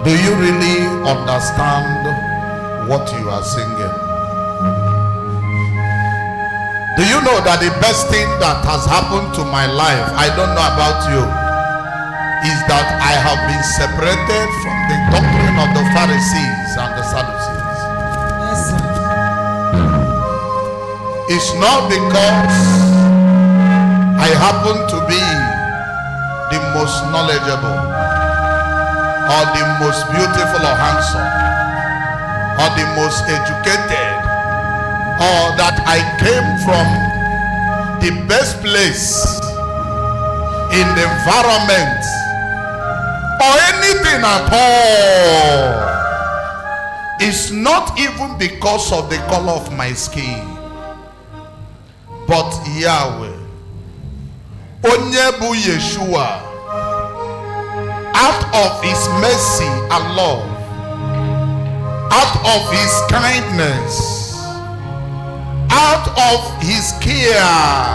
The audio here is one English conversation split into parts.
Do you really understand what you are singing? Do you know that the best thing that has happened to my life, I don't know about you, is that I have been separated from the doctrine of the Pharisees and the Sadducees? Yes, sir. It's not because I happen to be the most knowledgeable, or the most beautiful or handsome, or the most educated, or that I came from the best place in the environment, or anything at all. It's not even because of the color of my skin, but Yahweh, Onyebu Yahshua, out of his mercy and love, out of his kindness, out of his care,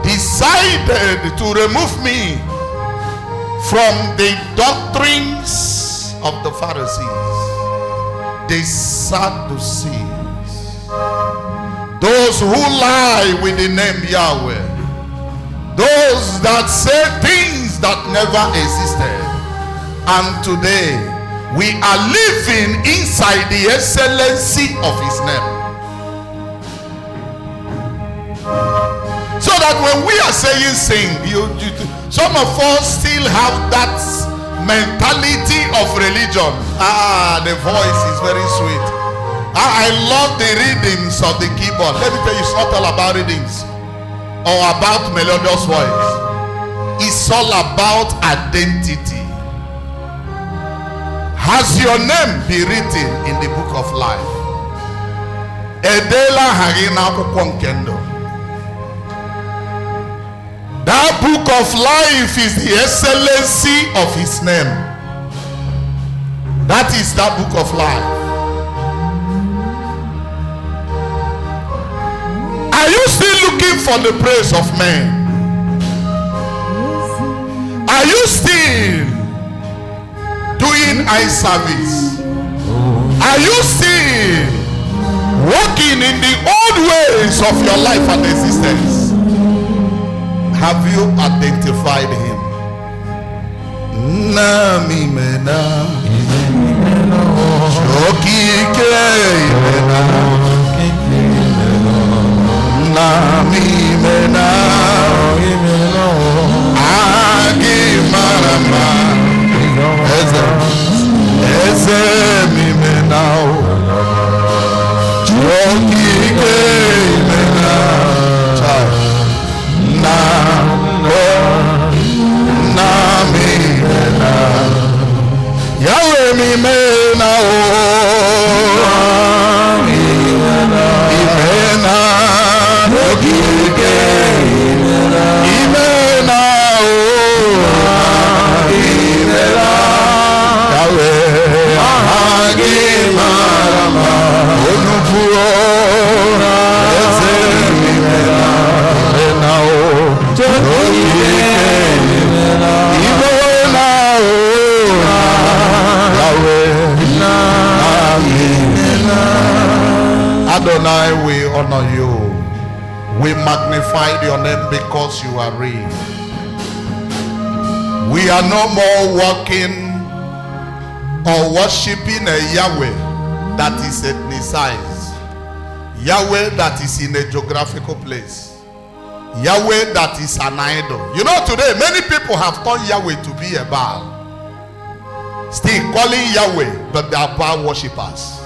decided to remove me from the doctrines of the Pharisees, the Sadducees, those who lie with the name Yahweh, those that say things that never existed. And today we are living inside the excellency of his name. So that when we are saying sing, some of us still have that mentality of religion. The voice is very sweet. I love the rhythms of the keyboard. Let me tell you, it's not all about rhythms or about melodious voice. It's all about identity. Has your name been written in the book of life? Edela Harina Kukwankendo. That book of life is the excellency of his name. That is that book of life. Are you still looking for the praise of men? Are you still doing eye service? Are you still walking in the old ways of your life and existence? Have you identified him? Adonai, we honor you. We magnify your name because you are real. We are no more walking or worshiping a Yahweh that is ethnicized, Yahweh that is in a geographical place, Yahweh that is an idol. You know, today many people have turned Yahweh to be a Baal. still calling Yahweh, but they are Baal worshippers.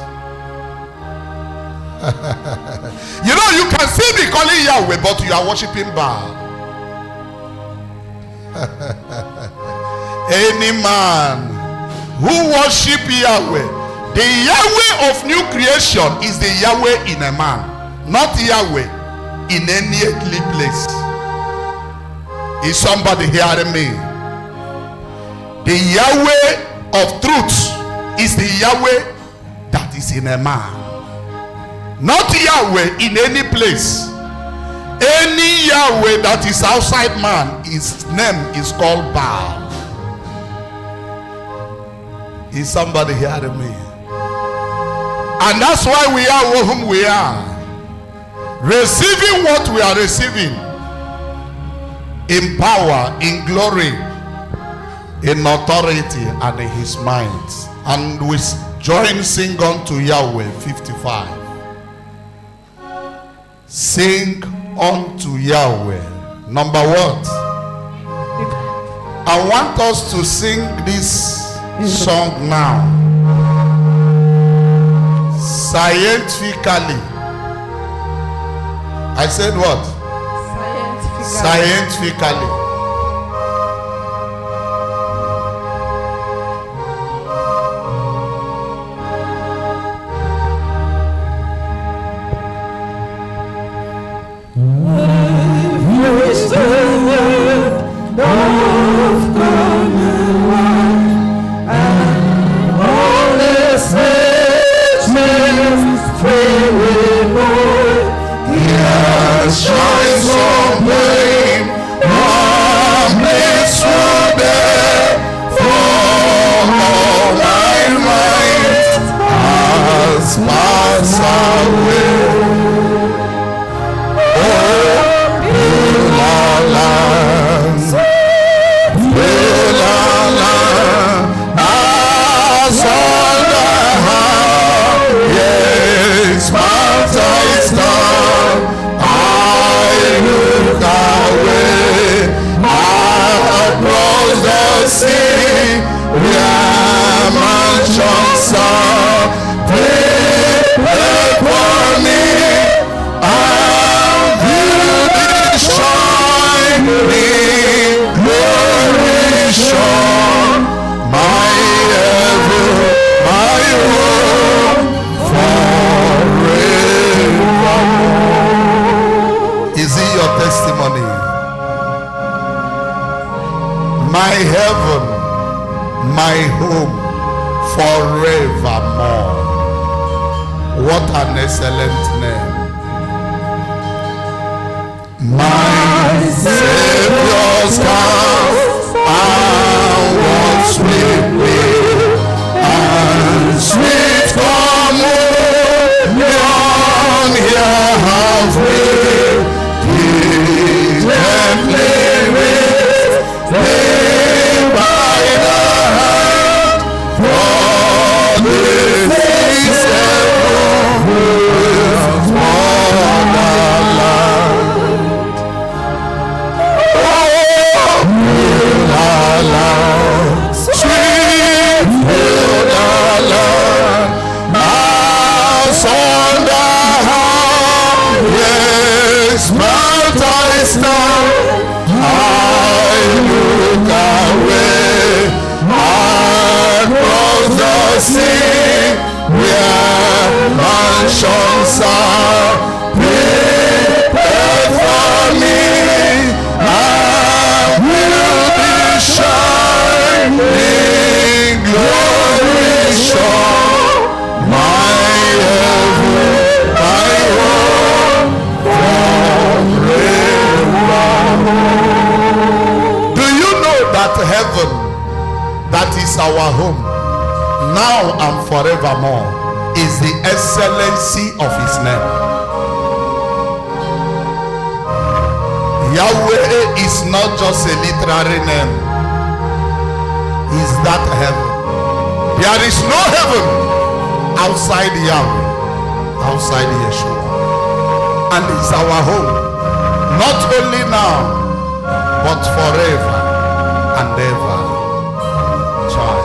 You know, you can still be calling Yahweh, but you are worshiping Baal. Any man who worship Yahweh, the Yahweh of new creation is the Yahweh in a man, not Yahweh in any earthly place. Is somebody hearing me? The Yahweh of truth is the Yahweh that is in a man, not Yahweh in any place. Any Yahweh that is outside man, his name is called Baal. Is somebody hearing me? And that's why we are whom we are, receiving what we are receiving in power, in glory, in authority, and in his might. And we join sing unto Yahweh 55. Sing unto Yahweh. Number what? I want us to sing this song now. Scientifically. I said what? Scientifically. My heaven, my home, forevermore. What an excellent name. My Savior's house, and walks with me, and sweet communion here have we, he gently with me by the hand, for this is heaven with wonderland. Sweet Hildaland, as on the highest mount I stand, I look away across the sea, where mansions are prepared for me. I will be shining glory shone, my heaven, my home, forevermore. Do you know that heaven, that is our home, now and forevermore, is the excellency of his name? Yahweh is not just a literary name. Is that heaven? There is no heaven outside Yahweh, outside Yahshua. And it's our home, not only now, but forever and ever. Child.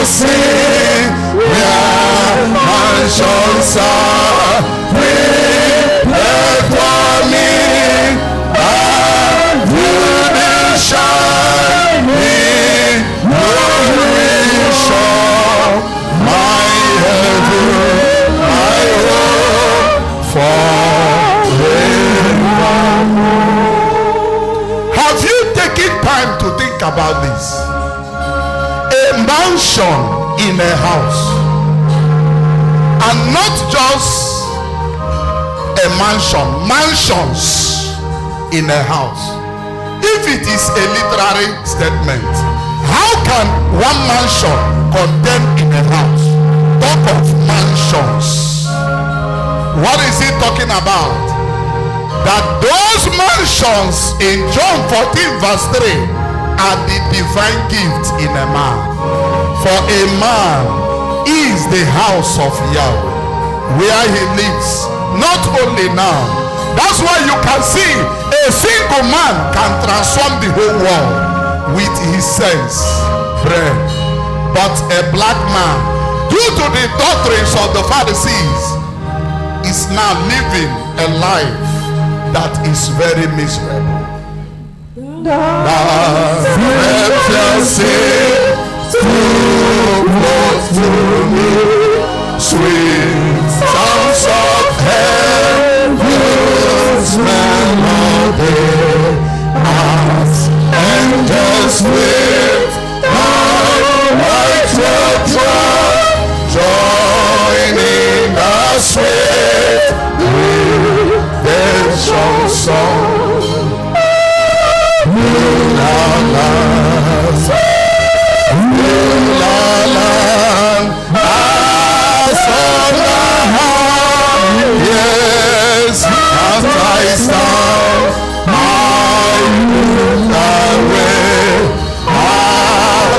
sing where mansions are prepared for me, and beauty shining glory shone, my heaven, my hope forevermore. Have you taken time to think about this? A mansion in a house, and not just a mansion, mansions in a house. If it is a literary statement, how can one mansion contain in a house? Talk of mansions. What is he talking about? That those mansions in John 14 verse 3 are the divine gift in a man. For a man is the house of Yahweh, where he lives, not only now. That's why you can see a single man can transform the whole world with his sense, brain. But a black man, due to the doctrines of the Pharisees, is now living a life that is very miserable. Sweet sounds of heaven's melody, as angels with righteous drum, joining the sweet redemption song. Yes, as I stand, I look away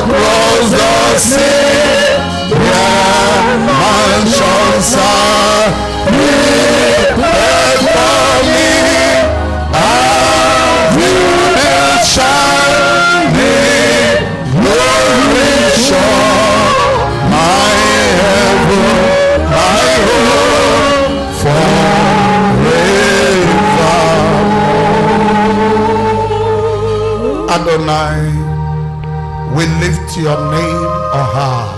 across the sea, where mansions are prepared for me, and beauty shining glory shone, my heaven, my hope forever. Adonai, we lift your name on high.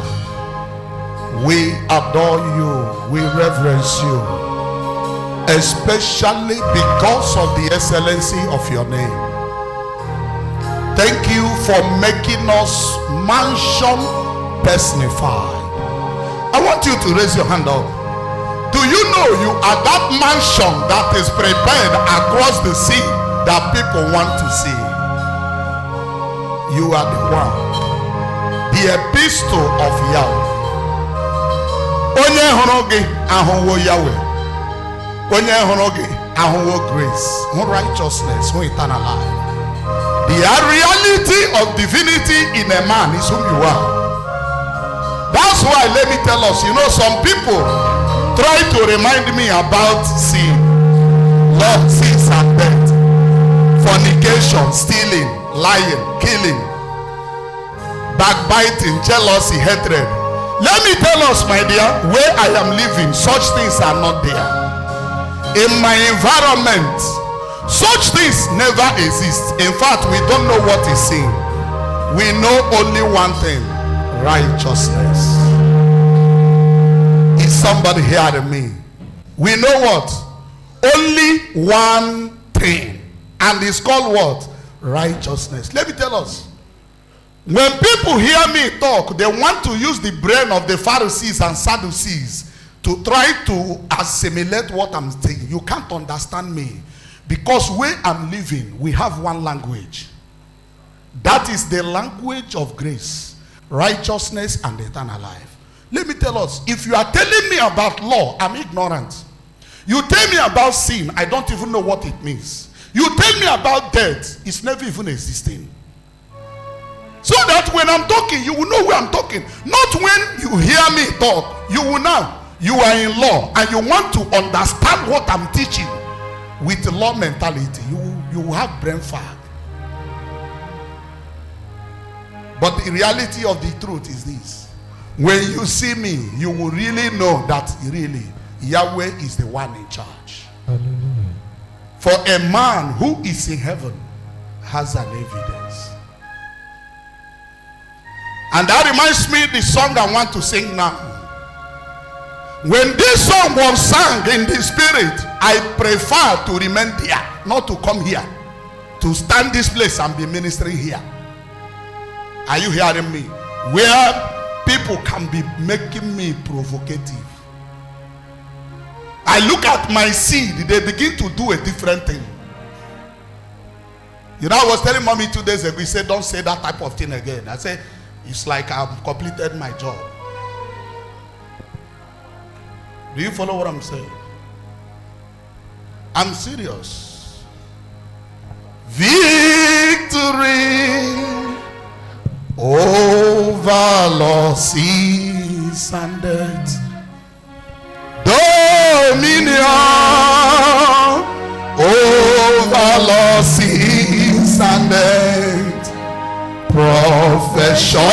We adore you, we reverence you, especially because of the excellency of your name. Thank you for making us mansion personified. I want you to raise your hand up. Do you know you are that mansion that is prepared across the sea that people want to see? You are the one, the epistle of Yahweh. Onye hụrụ gị ahụwo Yahweh. Onye hụrụ gị ahụwo grace, righteousness, eternal life. The reality of divinity in a man is whom you are. That's why, let me tell us, you know, some people try to remind me about sin, love, sins and death, fornication, stealing, lying, killing, backbiting, jealousy, hatred. Let me tell us, my dear, where I am living, such things are not there. In my environment, such things never exist. In fact, we don't know what is sin. We know only one thing: righteousness. Is somebody hearing me? We know what? Only one thing, and it's called what? Righteousness. Let me tell us. When people hear me talk, they want to use the brain of the Pharisees and Sadducees to try to assimilate what I'm saying. You can't understand me, because where I'm living, we have one language. That is the language of grace, righteousness, and eternal life. Let me tell us, if you are telling me about law, I'm ignorant. You tell me about sin, I don't even know what it means. You tell me about death, it's never even existing. So that when I'm talking, you will know where I'm talking. Not when you hear me talk, you will know you are in law and you want to understand what I'm teaching. With law mentality, you will have brain fog. But the reality of the truth is this: When you see me, you will really know that really Yahweh is the one in charge. Hallelujah. For a man who is in heaven has an evidence. And that reminds me the song I want to sing now. When this song was sung in the spirit, I prefer to remain there, not to come here, to stand this place and be ministering here. Are you hearing me? Where people can be making me provocative. I look at my seed, they begin to do a different thing. You know, I was telling mommy 2 days ago, he said, don't say that type of thing again. I said, it's like I've completed my job. Do you follow what I'm saying? I'm serious. Victory over losses and death. Dominion over losses and death. Professional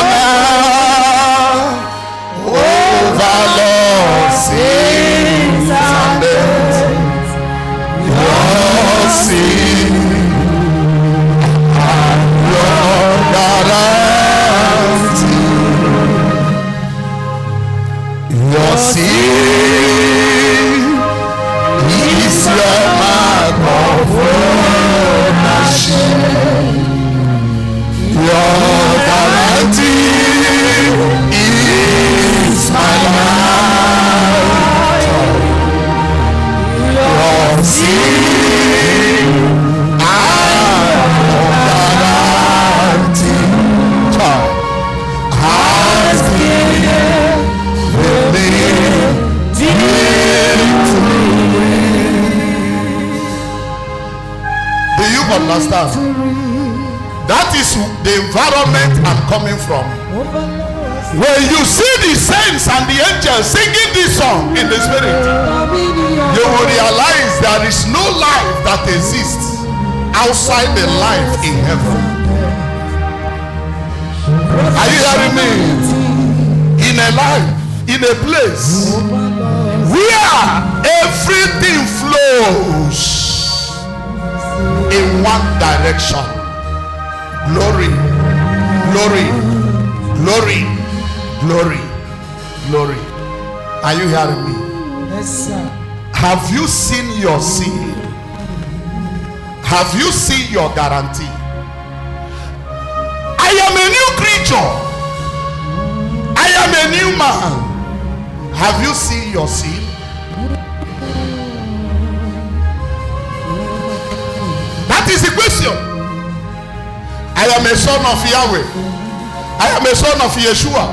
over losses and death. Your sin and your guarantee. Your sin is your mark of ownership. Your guarantee is my life. Your sin and your guarantee has given me victory. Do you understand? That is the environment I'm coming from. When you see the saints and the angels singing this song in the spirit, you will realize there is no life that exists outside the life in heaven. Are you hearing me? In a life, in a place where everything flows in one direction. Glory, glory, glory, glory, glory. Are you hearing me? Yes, sir. Have you seen your seed? Have you seen your guarantee? I am a new creature. I am a new man. Have you seen your seed? That is the question. I am a son of Yahweh. I am a son of Yahshua.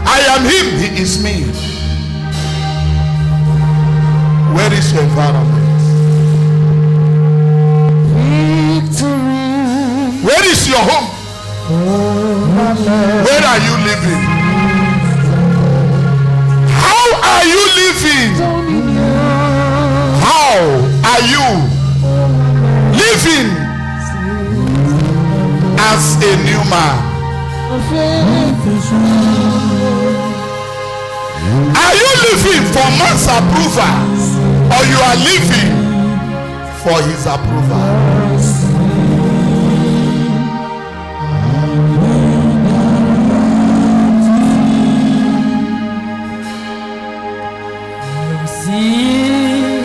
I am him, he is me. Where is your environment? Victory. Where is your home? Where are you living? How are you living? How are you living as a new man? Are you living for man's approval, or you are living for his approval? See,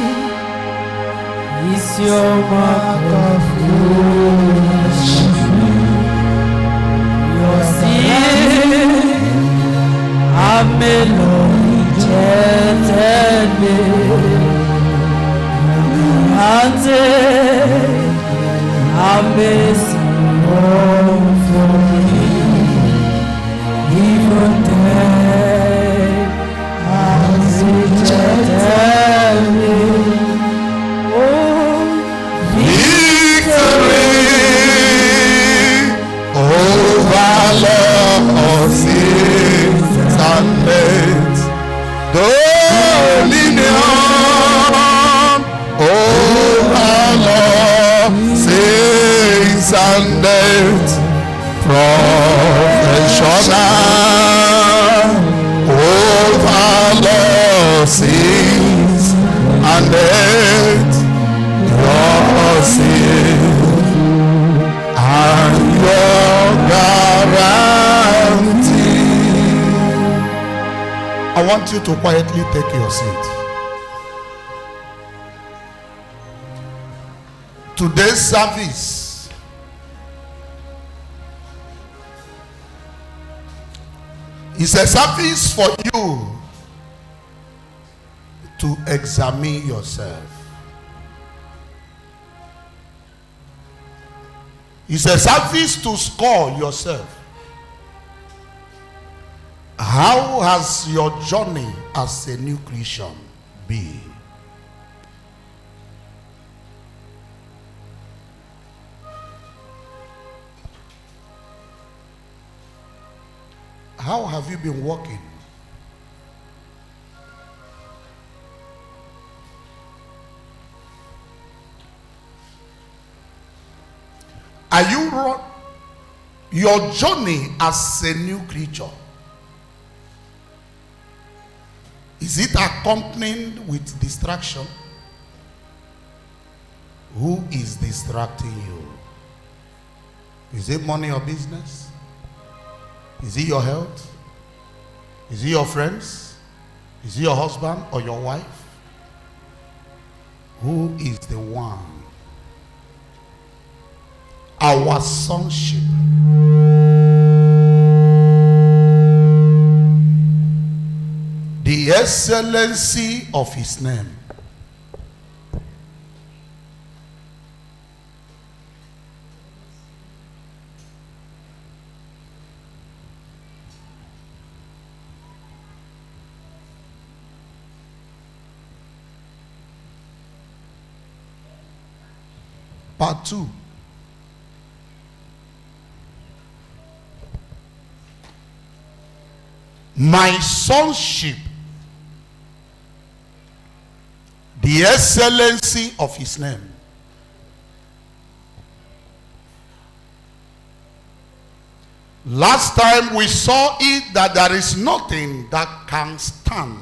is your mark of your sin. Rejected me, amazing for me, even death has rejected me. Oh, victory over losses and death. Dominion over want you to quietly take your seat. Today's service is a service for you to examine yourself. It's a service to score yourself. How has your journey as a new Christian been? How have you been walking? Are you your journey as a new creature? Is it accompanied with distraction? Who is distracting you? Is it money or business? Is it your health? Is it your friends? Is it your husband or your wife? Who is the one? Our sonship. The excellency of his name. Part 2. My sonship, the excellency of his name. Last time we saw it that there is nothing that can stand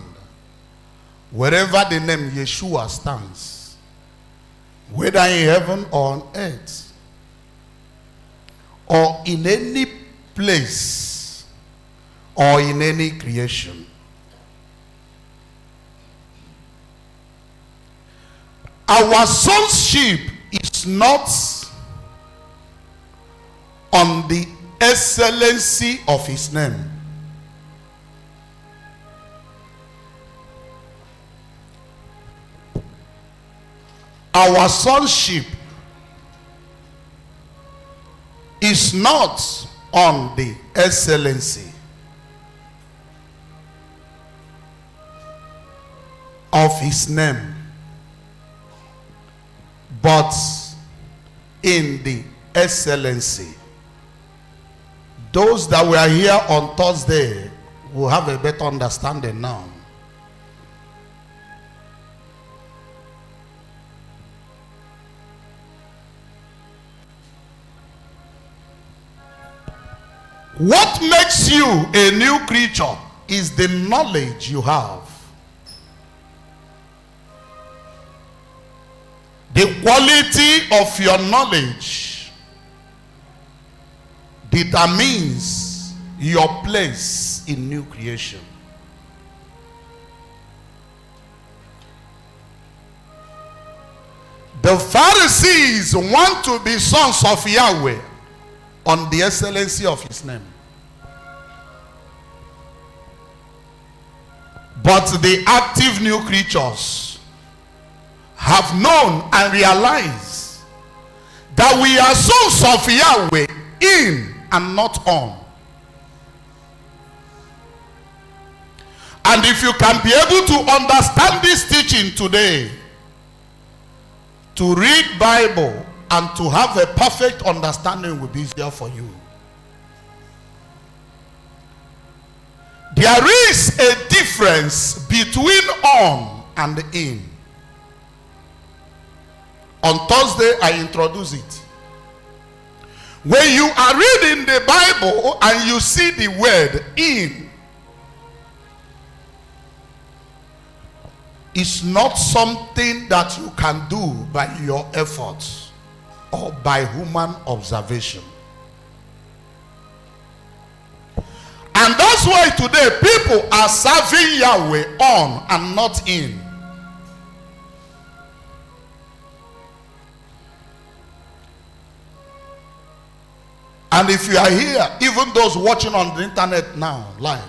wherever the name Yahshua stands, whether in heaven or on earth or in any place or in any creation. Our sonship is not on the excellency of his name. Our sonship is not on the excellency of his name, but in the excellency. Those that were here on Thursday will have a better understanding now. What makes you a new creature is the knowledge you have. The quality of your knowledge determines your place in new creation. The Pharisees want to be sons of Yahweh on the excellency of his name. But the active new creatures have known and realized that we are sons of Yahweh in and not on. And if you can be able to understand this teaching today, to read Bible and to have a perfect understanding will be easier for you. There is a difference between on and in. On Thursday, I introduced it. When you are reading the Bible and you see the word in, it's not something that you can do by your efforts or by human observation. And that's why today people are serving Yahweh on and not in. And if you are here, even those watching on the internet now, live,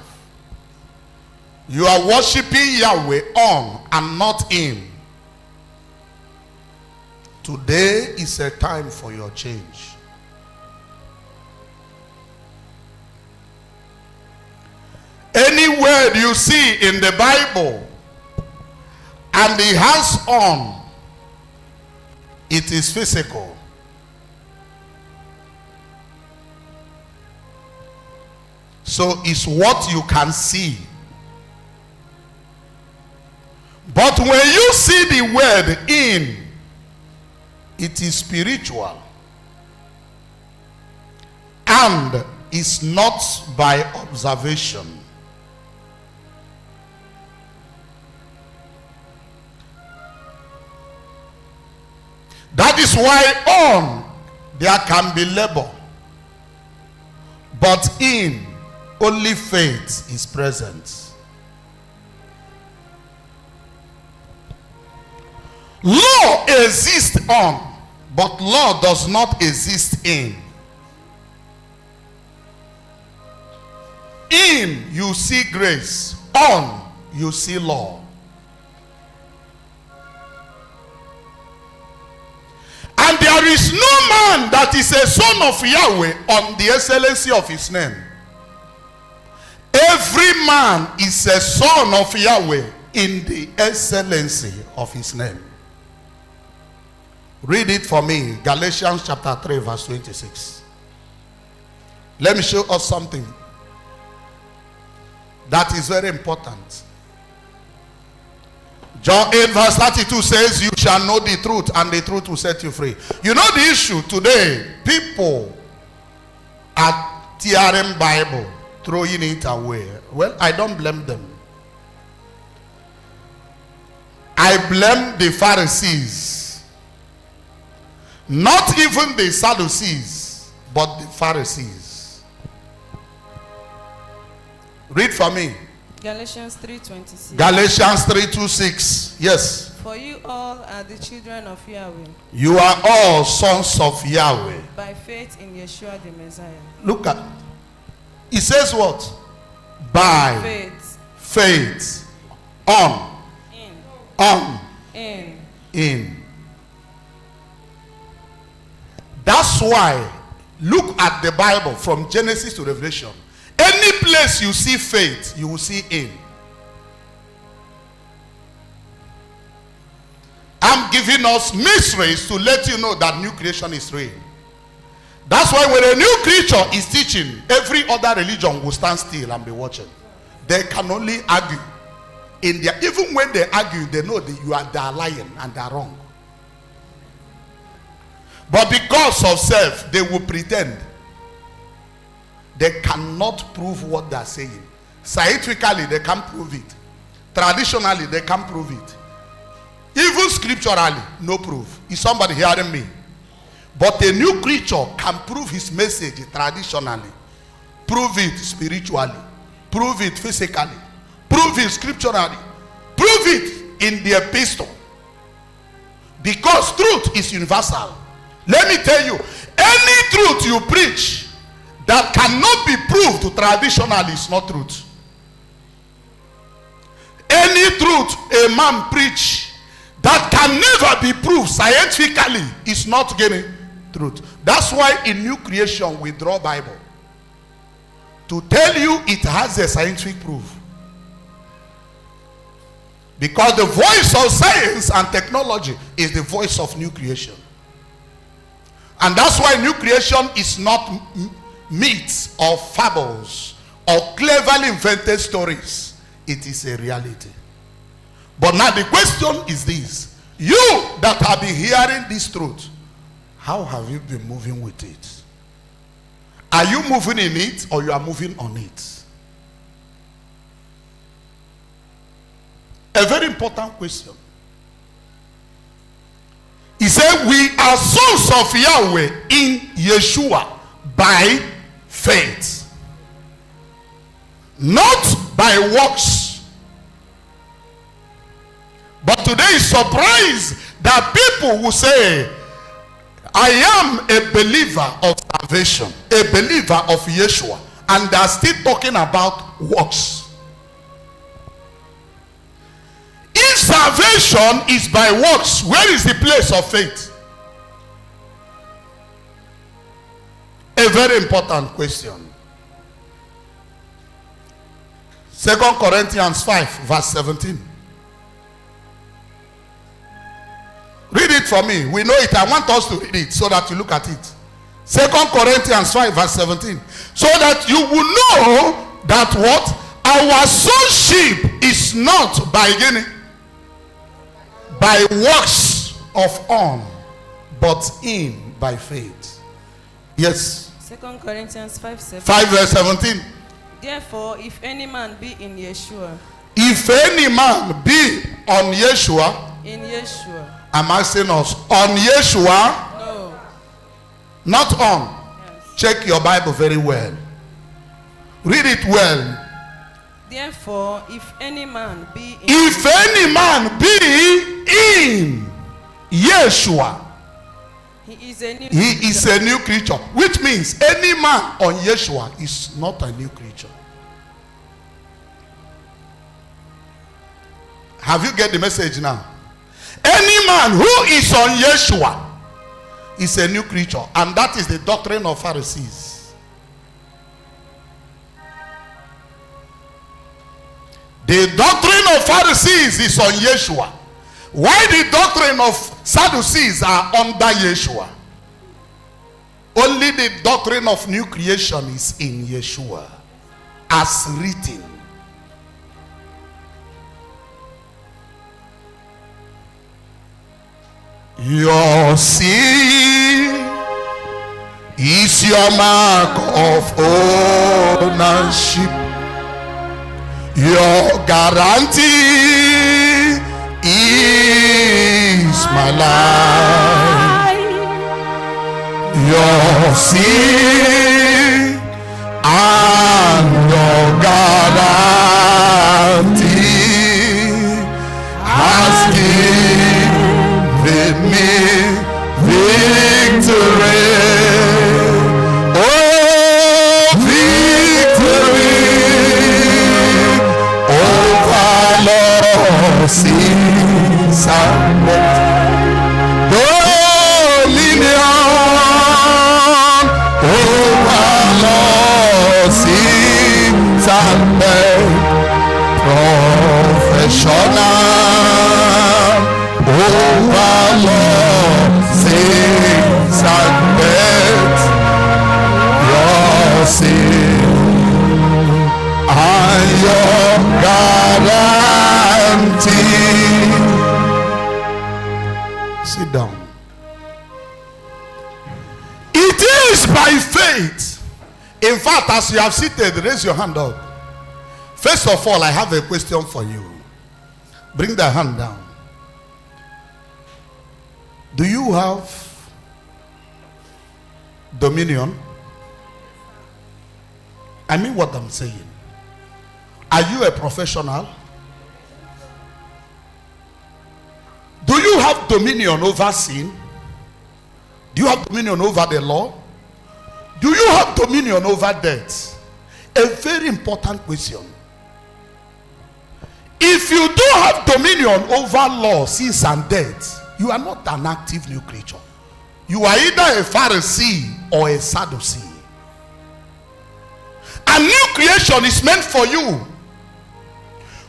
you are worshiping Yahweh on and not in. Today is a time for your change. Any word you see in the Bible and the hands on, it is physical. So it's what you can see. But when you see the word in, it is spiritual and is not by observation. That is why on there can be labor, but in only faith is present. Law exists on, but law does not exist in. In you see grace, on you see law. And there is no man that is a son of Yahweh on the excellency of his name. Every man is a son of Yahweh in the excellency of his name. Read it for me. Galatians chapter 3 verse 26. Let me show us something that is very important. John 8 verse 32 says, you shall know the truth and the truth will set you free. You know the issue today, people are tearing Bible, throwing it away. Well, I don't blame them. I blame the Pharisees. Not even the Sadducees, but the Pharisees. Read for me. Galatians 3:26. Galatians 3:26. Yes. For you all are the children of Yahweh. You are all sons of Yahweh. By faith in Yahshua the Messiah. Look at. It says what? By faith. Faith. On. In. On. In. That's why, look at the Bible from Genesis to Revelation. Any place you see faith, you will see in. I'm giving us mysteries to let you know that new creation is real. That's why when a new creature is teaching, every other religion will stand still and be watching. They can only argue. Even when they argue, they know that they are lying and they are wrong. But because of self, they will pretend. They cannot prove what they are saying. Scientifically, they can't prove it. Traditionally, they can't prove it. Even scripturally, no proof. Is somebody hearing me? But a new creature can prove his message traditionally, prove it spiritually, prove it physically, prove it scripturally, prove it in the epistle. Because truth is universal. Let me tell you, any truth you preach that cannot be proved traditionally is not truth. Any truth a man preach that can never be proved scientifically is not getting truth. That's why in new creation we draw Bible to tell you it has a scientific proof. Because the voice of science and technology is the voice of new creation. And that's why new creation is not myths or fables or cleverly invented stories. It is a reality. But now the question is this: you that have been hearing this truth, how have you been moving with it? Are you moving in it or you are moving on it? A very important question. He said, we are sons of Yahweh in Yahshua by faith. not by works. But today is surprised that people will say, I am a believer of salvation, a believer of Yahshua, and they are still talking about works. If salvation is by works, where is the place of faith? A very important question. 2 Corinthians 5 verse 17. Read it for me. We know it. I want us to read it so that you look at it. 2 Corinthians 5 verse 17. So that you will know that what? Our sonship is not by works of on, but in by faith. Yes. 2 Corinthians 5:17. 5 verse 17. Therefore, if any man be in Yahshua. If any man be on Yahshua. In Yahshua. I'm asking us, on Yahshua? No. Not on. Yes. Check your Bible very well. Read it well. Therefore, if any man be in If any man be in Yahshua, he is a new he is a new creature. Which means any man on Yahshua is not a new creature. Have you get the message now? Any man who is on Yahshua is a new creature. And that is the doctrine of Pharisees. The doctrine of Pharisees is on Yahshua. Why the doctrine of Sadducees are under Yahshua? Only the doctrine of new creation is in Yahshua, as written. Your sin is your mark of ownership. Your guarantee is my life. Your sin and your guarantee has given me victory. Oh, victory over losses and dominion over losses and professional over losses and death. Your sin and your guarantee. Sit down. It is by faith. In fact, as you have seated, raise your hand up. First of all, I have a question for you. Bring the hand down. Do you have dominion? I mean what I'm saying. Are you a professional? Do you have dominion over sin? Do you have dominion over the law? Do you have dominion over death? A very important question. If you do have dominion over law, sins and death, you are not an active new creature. You are either a Pharisee or a Sadducee. A new creation is meant for you.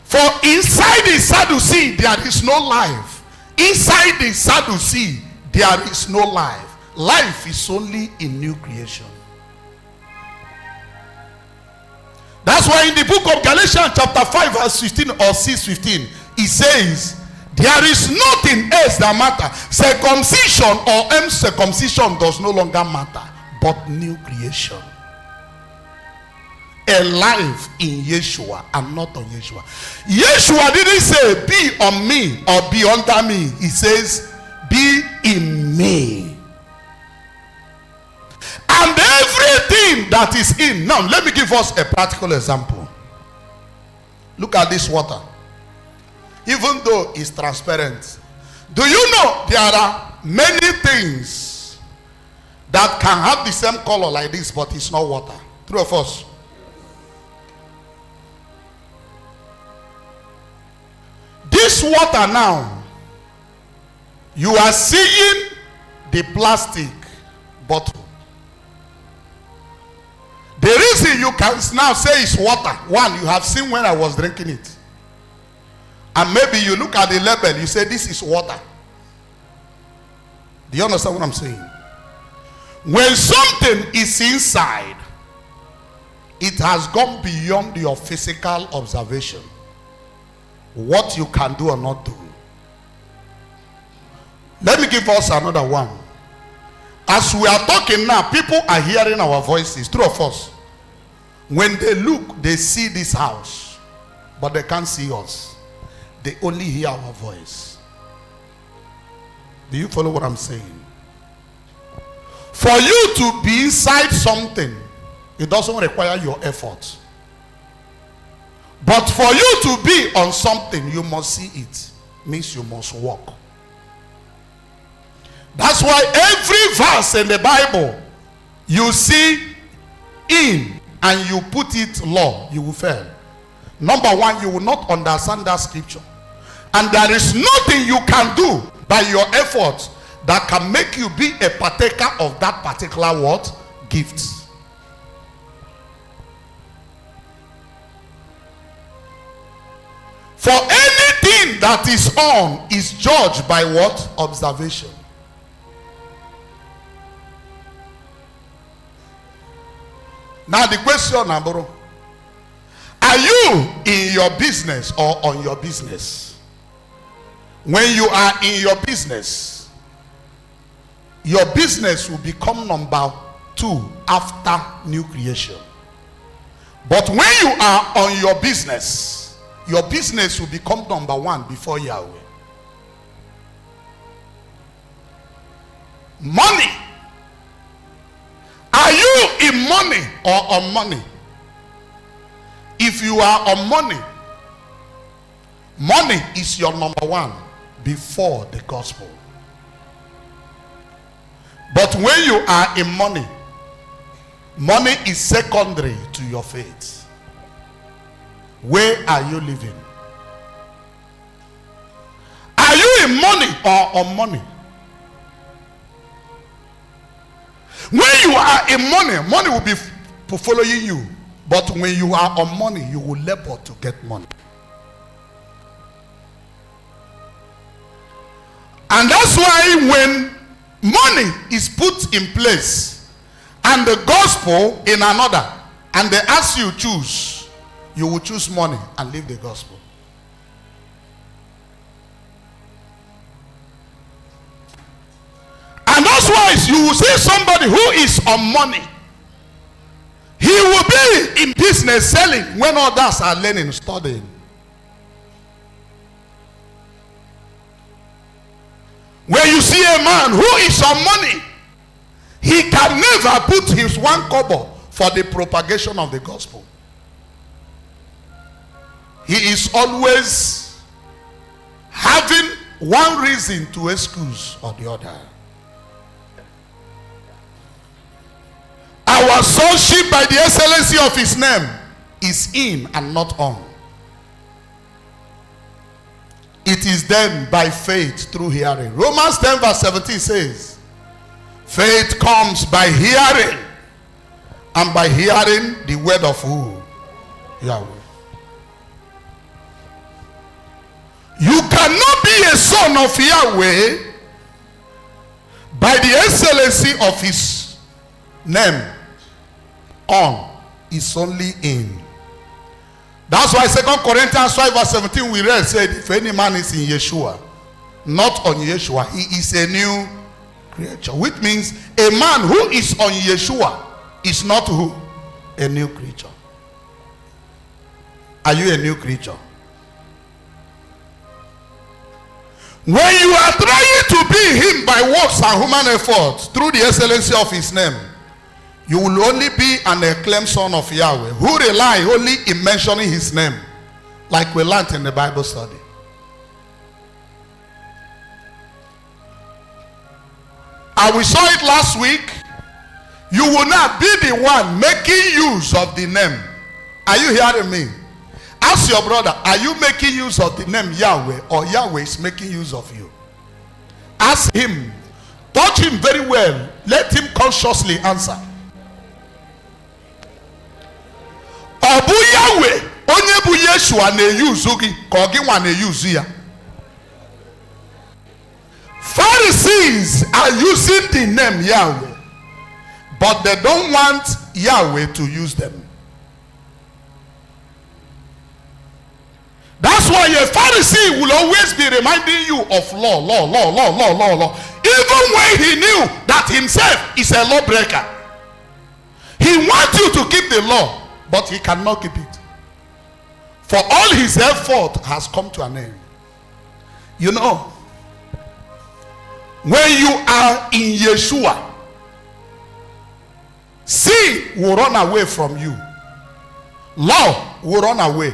For inside the Sadducee, there is no life. Inside the Sadducee, there is no life. Life is only in new creation. That's why in the book of Galatians chapter 5 verse 15 or 6:15, it says, there is nothing else that matters. Circumcision or uncircumcision does no longer matter, but new creation. A life in Yahshua and not on Yahshua. Yahshua didn't say be on me or be under me. He says be in me. And everything that is in. Now let me give us a practical example. Look at this water. Even though it's transparent. Do you know there are many things that can have the same color like this, but it's not water? True or false? This water now, you are seeing the plastic bottle. The reason you can now say it's water, one, you have seen when I was drinking it. And maybe you look at the label, you say this is water. Do you understand what I'm saying? When something is inside, it has gone beyond your physical observation. What you can do or not do. Let me give us another one. As we are talking now, people are hearing our voices. True or false? When they look, they see this house, but they can't see us. They only hear our voice. Do you follow what I'm saying? For you to be inside something, it doesn't require your effort. But for you to be on something, you must see it. Means you must walk. That's why every verse in the Bible, you see in and you put it law, you will fail. Number one, you will not understand that scripture. And there is nothing you can do by your effort that can make you be a partaker of that particular what? Gift. For anything that is on is judged by what? Observation. Now the question, Amboro, are you in your business or on your business? When you are in your business will become number 2 after new creation. But when you are on your business will become number 1 before Yahweh. Money. Are you in money or on money? If you are on money, money is your number 1 before the gospel. But when you are in money, money is secondary to your faith. Where are you living? Are you in money or on money? When you are in money, money will be following you. But when you are on money, you will labor to get money. And that's why when money is put in place and the gospel in another, and they ask you choose, you will choose money and leave the gospel. And that's why you will see somebody who is on money. He will be in business selling when others are learning, studying. When you see a man who is on money, he can never put his 1 kobo for the propagation of the gospel. He is always having one reason to excuse or the other. Our sonship by the excellency of his name is in and not on. It is then by faith through hearing. Romans 10 verse 17 says, faith comes by hearing, and by hearing the word of who? Yahweh. You cannot be a son of Yahweh by the excellency of his name. On is only in. That's why 2 Corinthians 5 verse 17 we read said, if any man is in Yahshua, not on Yahshua, he is a new creature. Which means a man who is on Yahshua is not who? A new creature. Are you a new creature? When you are trying to be him by works and human effort through the excellency of his name, you will only be an acclaimed son of Yahweh who rely only in mentioning his name like we learned in the Bible study. And we saw it last week. You will not be the one making use of the name. Are you hearing me? Ask your brother, are you making use of the name Yahweh, or Yahweh is making use of you? Ask him. Touch him very well. Let him consciously answer. Obu Yahweh, onye bu Yahshua na-use gị ka ọ gị nwa na-use ya. Pharisees are using the name Yahweh, but they don't want Yahweh to use them. That's why a Pharisee will always be reminding you of law. Even when he knew that himself is a lawbreaker. He wants you to keep the law, but he cannot keep it. For all his effort has come to an end. You know, when you are in Yahshua, sin will run away from you. Law will run away.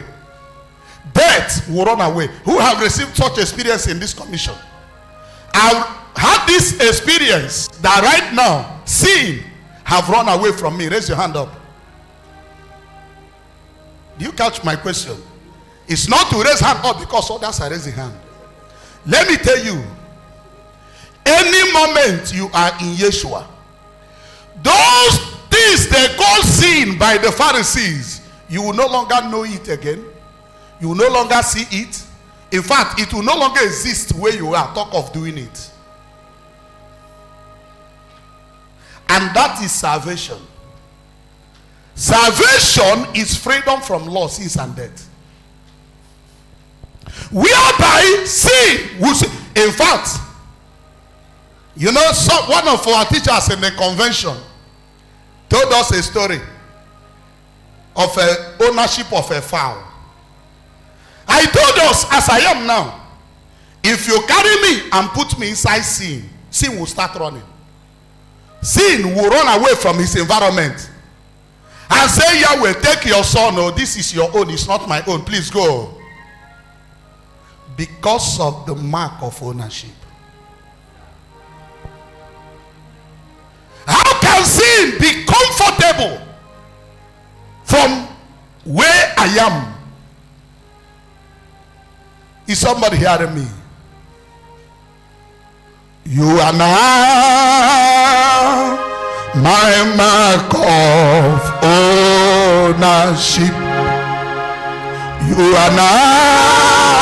Death will run away. Who have received such experience in this commission? I've had this experience that right now sin have run away from me. Raise your hand up. Do you catch my question? It's not to raise hand up because others are raising hand. Let me tell you, any moment you are in Yahshua, those things they call sin by the Pharisees, you will no longer know it again. You will no longer see it. In fact, it will no longer exist where you are. Talk of doing it. And that is salvation. Salvation is freedom from law, sins, and death. Whereby sin will see. In fact, you know, one of our teachers in the convention told us a story of ownership of a fowl. I told us, as I am now, if you carry me and put me inside sin, sin will start running. Sin will run away from his environment and say, Yahweh, take your son. Oh, this is your own. It's not my own. Please go. Because of the mark of ownership. How can sin be comfortable from where I am? Is somebody hearing me? You are now my mark of ownership. You are now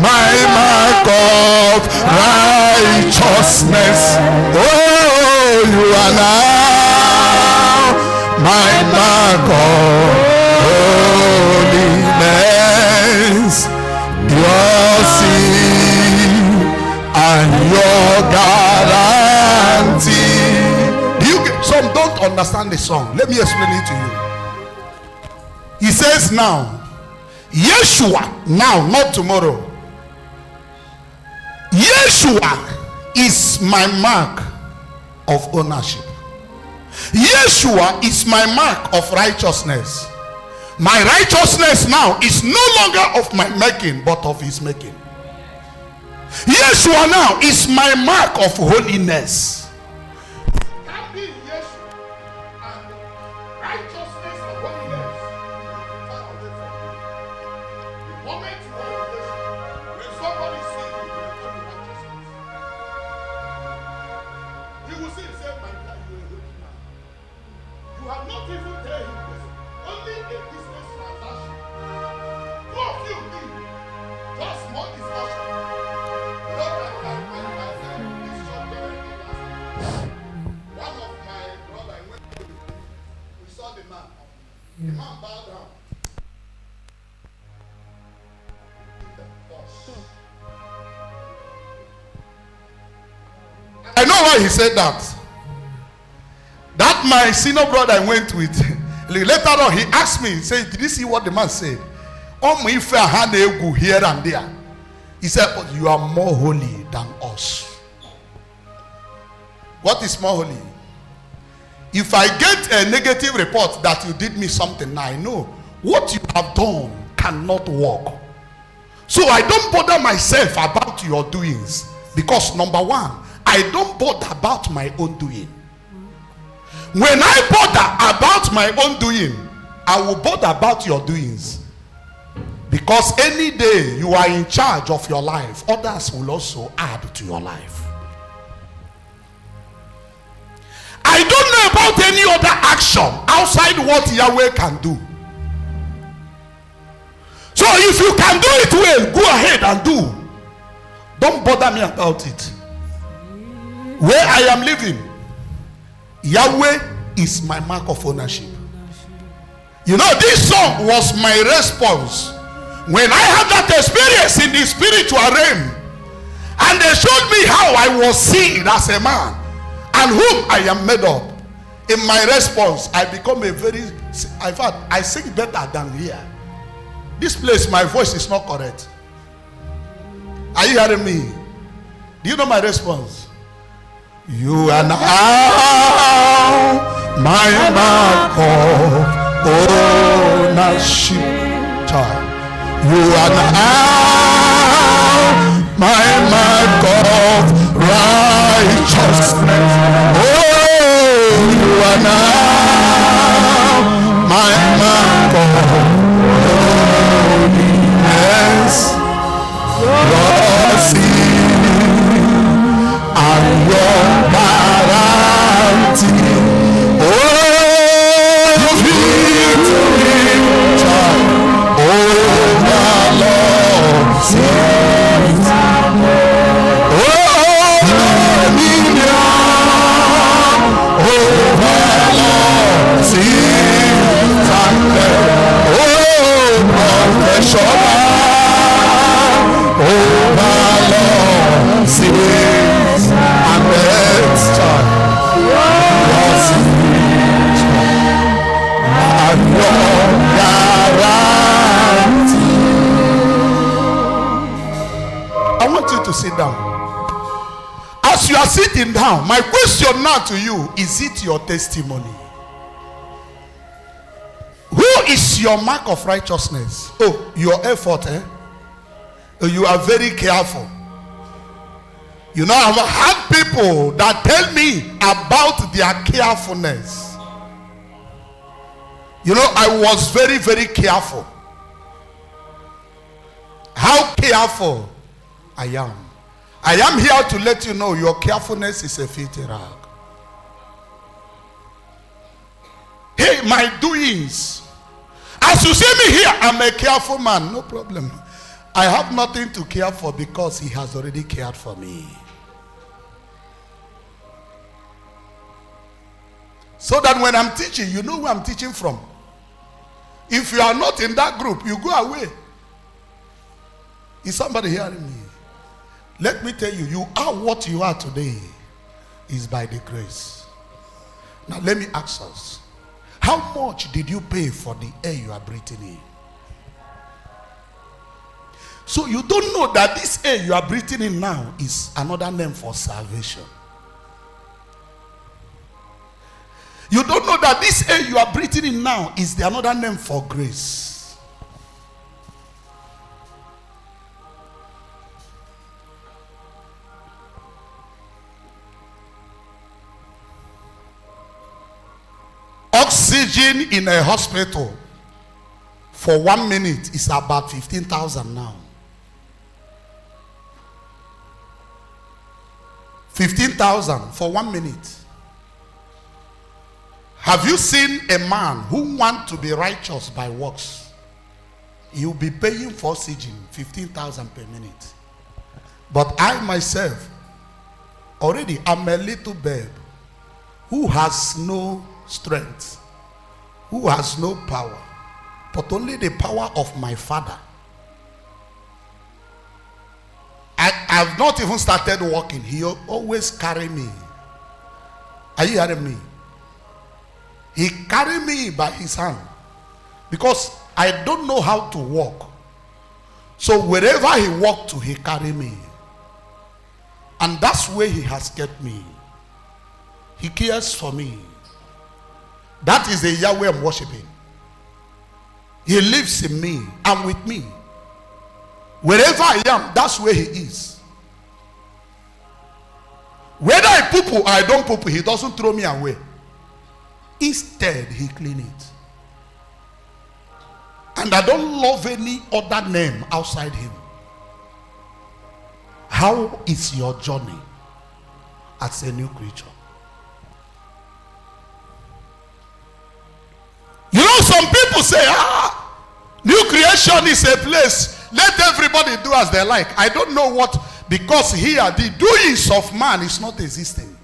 my mark of righteousness. Oh, you are now my mark of holiness. Your sin and your guarantee. Some don't understand the song. Let me explain it to you. He says now, Yahshua, now, not tomorrow. Yahshua is my mark of ownership. Yahshua is my mark of righteousness. My righteousness now is no longer of my making, but of his making. Yahshua now is my mark of holiness. I know why he said that. That my senior brother I went with, later on he asked me, he said, did you see what the man said? Oh, my fair hand here and there. He said, but you are more holy than us. What is more holy? If I get a negative report that you did me something, now I know what you have done cannot walk. So I don't bother myself about your doings, because number one, I don't bother about my own doing. When I bother about my own doing, I will bother about your doings. Because any day you are in charge of your life, others will also add to your life. I don't know about any other action outside what Yahweh can do. So if you can do it well, go ahead and do. Don't bother me about it. Where I am living, Yahweh is my mark of ownership. You know, this song was my response when I had that experience in the spiritual realm, and they showed me how I was seen as a man and whom I am made of. In my response, I become a very, in fact, I sing better than here. This place, my voice is not correct. Are you hearing me? Do you know my response? You are now my mark of ownership. You are now my mark of righteousness. Oh, you are now my mark of holiness. Your sin and your guarantee. Oh, victory, child. Oh, the Lord says, oh, dominion, oh, the Lord says, oh, professional, oh, the Lord says, and next time, your sin and your guarantee. I want you to sit down. As you are sitting down, my question now to you, is it your testimony? Who is your mark of righteousness? Oh, your effort, eh? Oh, you are very careful. You know, I've had people that tell me about their carefulness. You know, I was very, very careful. How careful I am. I am here to let you know your carefulness is a filthy rag. Hey, my doings. As you see me here, I'm a careful man. No problem. I have nothing to care for because he has already cared for me. So that when I'm teaching, you know where I'm teaching from. If you are not in that group, you go away. Is somebody hearing me? Let me tell you, you are what you are today is by the grace. Now let me ask us, how much did you pay for the air you are breathing in? So you don't know that this air you are breathing in now is another name for salvation. You don't know that this air you are breathing in now is the another name for grace. Oxygen in a hospital for 1 minute is about 15,000 now. 15,000 for 1 minute. Have you seen a man who wants to be righteous by works? He'll be paying for oxygen 15,000 per minute. But I myself, already I'm a little babe who has no strength, who has no power, but only the power of my Father. I've not even started walking. He always carry me. Are you hearing me? He carry me by his hand because I don't know how to walk. So wherever he walked to, he carry me. And that's where he has kept me. He cares for me. That is the Yahweh I'm worshiping. He lives in me and with me. Wherever I am, that's where he is. Whether I poo-poo or I don't poo-poo, he doesn't throw me away. Instead, he cleans it. And I don't love any other name outside him. How is your journey as a new creature? You know, some people say, new creation is a place. Let everybody do as they like. I don't know what, because here the doings of man is not existing.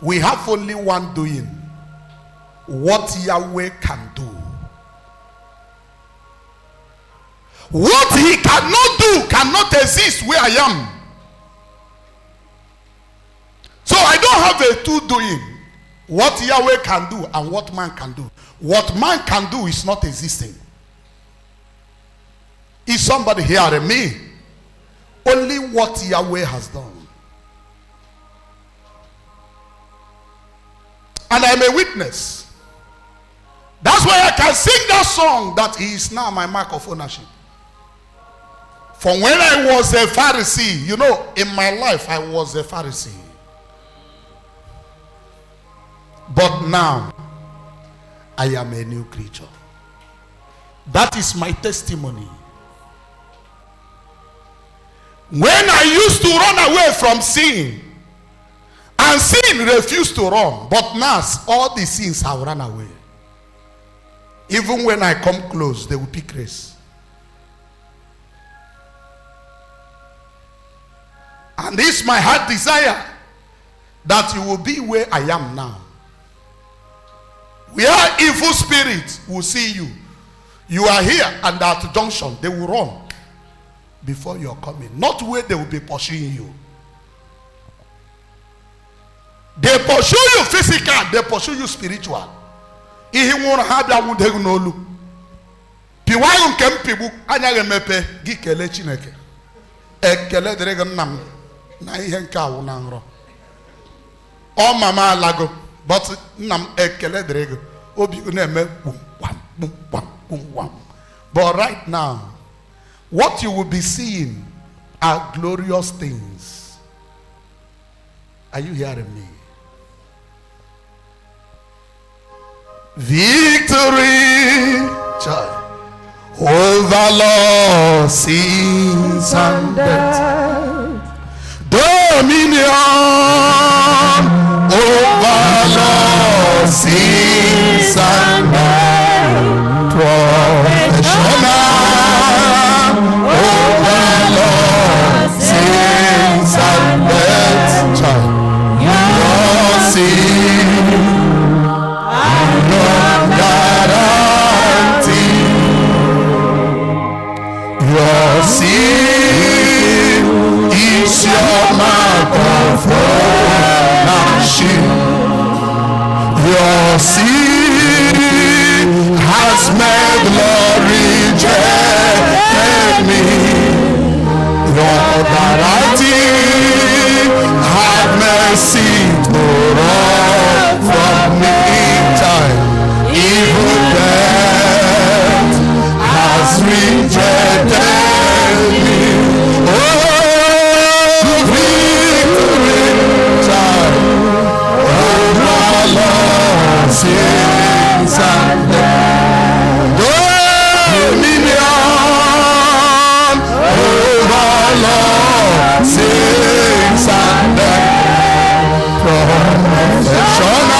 We have only one doing. What Yahweh can do. What he cannot do cannot exist where I am. So I don't have a two doing. What Yahweh can do and what man can do. What man can do is not existing. Is somebody hearing me? Only what Yahweh has done. And I'm a witness. That's why I can sing that song that he is now my mark of ownership. From when I was a Pharisee, you know, in my life I was a Pharisee. But now I am a new creature. That is my testimony. When I used to run away from sin, and sin refused to run, but now all the sins have run away. Even when I come close, they will pick race. And this is my heart desire, that you will be where I am now. Where evil spirits will see you. You are here, and at the junction, they will run before you're coming. Not where they will be pursuing you. They pursue you physical, they pursue you spiritual. Ihe nwụrụ ha bịa nwụdegwu n'olu. Piwayo nke mpibu anya ga-emepe gị kelee Chineke. Ekele dịrị gị nna m na ihe nke awụ na nrọ. Ọ mama alago, but nna m ekele dịrị gị. Obi gị na-eme wam. But right now, what you will be seeing are glorious things. Are you hearing me? Victory, joy, over loss, sins and death. Dominion, over loss, sins and death. Professional, over loss, sins and death. Your sin. Your sin is your mark of ownership. Your sin has made Lord rejected me. Your guarantee have mercy to run from me. Evil death has rejected me. Oh, victory time. Oh, my Lord, sins and death. Dominion. Oh, my Lord, sins and death. Professional.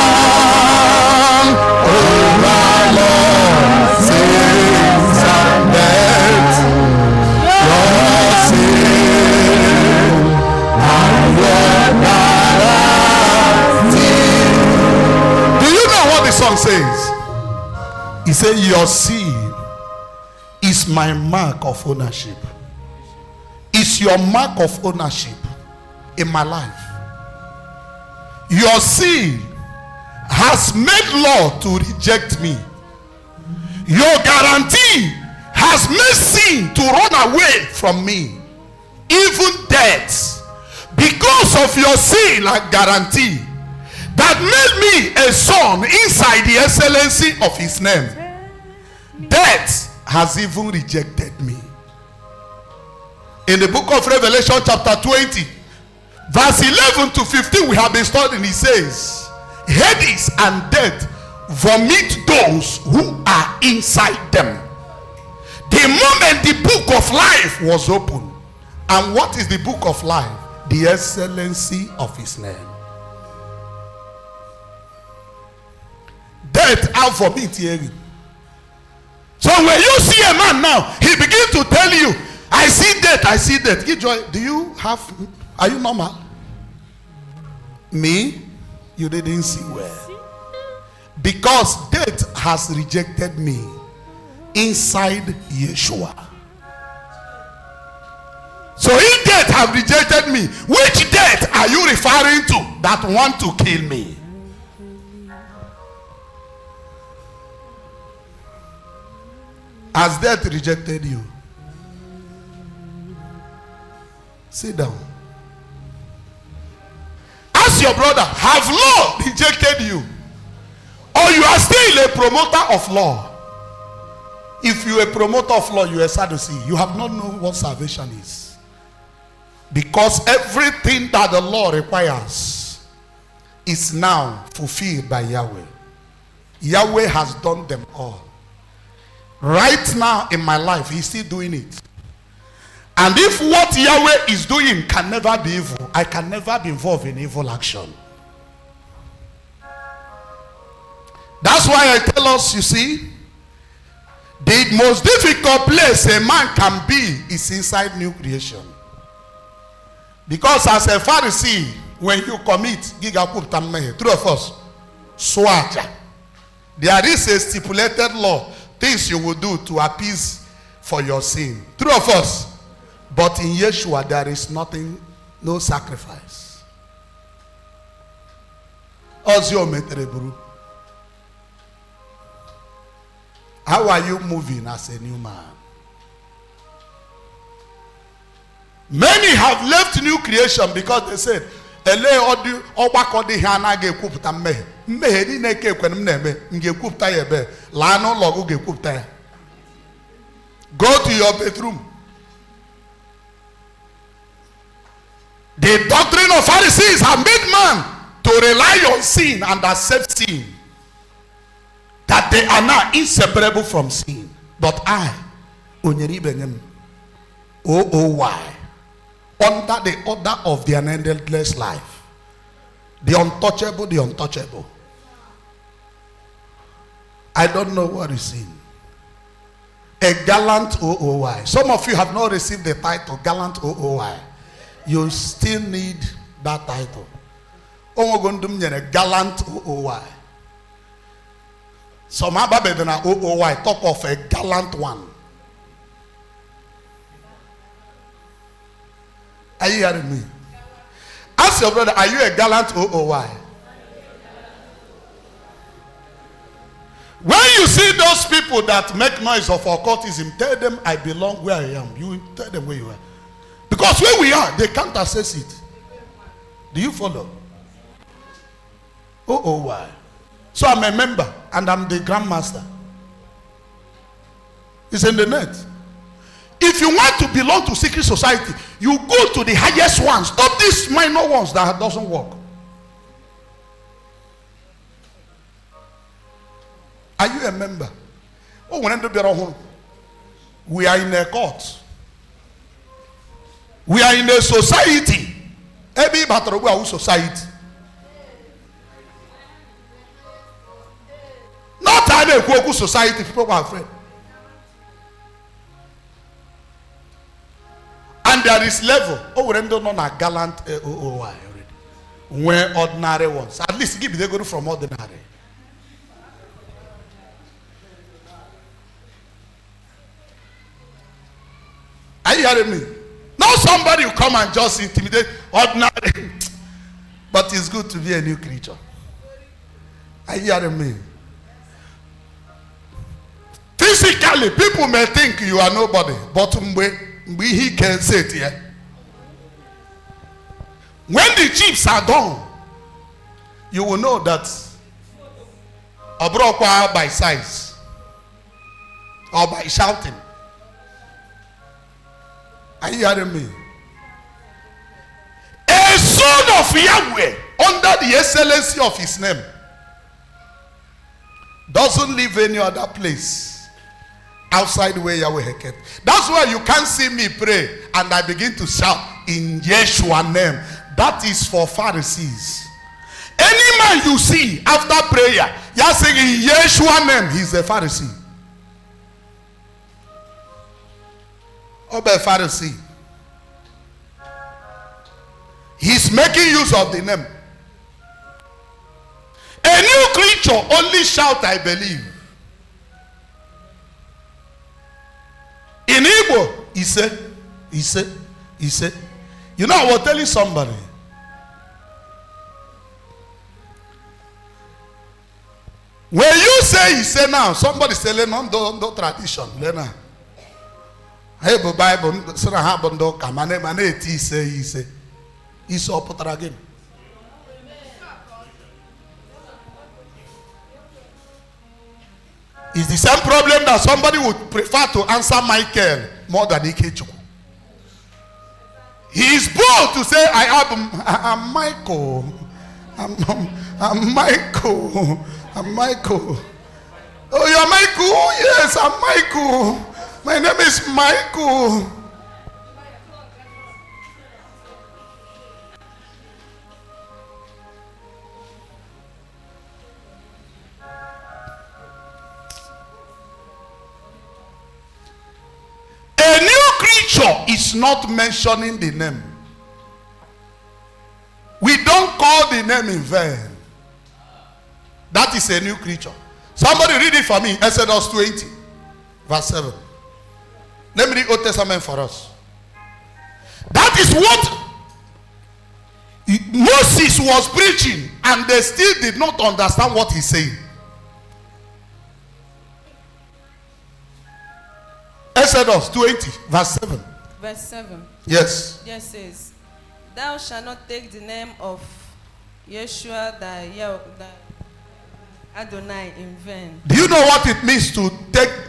Song says, he said, your seed is my mark of ownership. It's your mark of ownership in my life. Your seed has made Lord to reject me. Your guarantee has made sin to run away from me. Even death, because of your seal and guarantee, that made me a son inside the excellency of his name. Death has even rejected me. In the book of Revelation chapter 20, verse 11 to 15, we have been studying. He says, Hades and death vomit those who are inside them. The moment the book of life was opened. And what is the book of life? The excellency of his name. Death out vomit hearing. So when you see a man now, he begins to tell you, I see death, I see death. Are you normal? Me? You didn't see well. Because death has rejected me inside Yahshua. So if death have rejected me, which death are you referring to that want to kill me? Has death rejected you? Sit down. Ask your brother, have law rejected you? Or you are still a promoter of law? If you are a promoter of law, you are Sadducee. You have not known what salvation is. Because everything that the law requires is now fulfilled by Yahweh. Yahweh has done them all. Right now in my life, he's still doing it. And if what Yahweh is doing can never be evil, I can never be involved in evil action. That's why I tell us, you see, the most difficult place a man can be is inside new creation. Because as a Pharisee, when you commit true of us, swaja, there is a stipulated law, things you will do to appease for your sin. True of us. But in Yahshua there is nothing, no sacrifice. How are you moving as a new man? Many have left new creation because they said, go to your bedroom. The doctrine of Pharisees have made man to rely on sin and accept sin, that they are now inseparable from sin. But I, Onyeri Benyam, OOY, under the order of the unendless life, the untouchable. I don't know what is sin. A gallant OOY. Some of you have not received the title gallant OOY. You still need that title. A gallant OOY. Some Ababedana OOY talk of a gallant one. Are you hearing me? Ask your brother, are you a gallant OOY? When you see those people that make noise of occultism, tell them I belong where I am. You tell them where you are. Because where we are, they can't access it. Do you follow? OOY. So I'm a member and I'm the grandmaster. It's in the net. If you want to belong to secret society, you go to the highest ones. Stop these minor ones that doesn't work. Are you a member? Oh, we are in a court. We are in a society. Every battle we are society. Not a society. People are afraid. And there is level. Oh, we don't know a gallant OOY already. Where ordinary ones. At least give they go from ordinary. Are you hearing me? Not somebody who come and just intimidate ordinary. But it's good to be a new creature. Are you hearing me? Physically, people may think you are nobody, but he can say it here. When the chips are done, you will know that Obrokwa by size. or by shouting. Are you hearing me? A son of Yahweh under the excellency of his name doesn't live any other place outside where Yahweh has kept. That's why you can't see me pray and I begin to shout in Yahshua name. That is for Pharisees. Any man you see after prayer, you're saying in Yahshua name, he's a Pharisee. Or a Pharisee. He's making use of the name. A new creature only shout, I believe. In Igbo, he said. You know, I was telling somebody. When you say he said now, somebody say, no tradition. Hey, Bible, so I have no kamane he say. He's up again. It's the same problem that somebody would prefer to answer Michael more than Ikechukwu. He is bold to say, I'm Michael. I'm Michael. I'm Michael. Oh, you're Michael? Yes, I'm Michael. My name is Michael. A new creature is not mentioning the name. We don't call the name in vain. That is a new creature. Somebody read it for me. Exodus 20, verse 7. Let me read Old Testament for us. That is what Moses was preaching, and they still did not understand what he's saying. Exodus 20, verse 7. Verse 7. Yes. Yes, says, thou shalt not take the name of Yahshua thy Adonai in vain. Do you know what it means to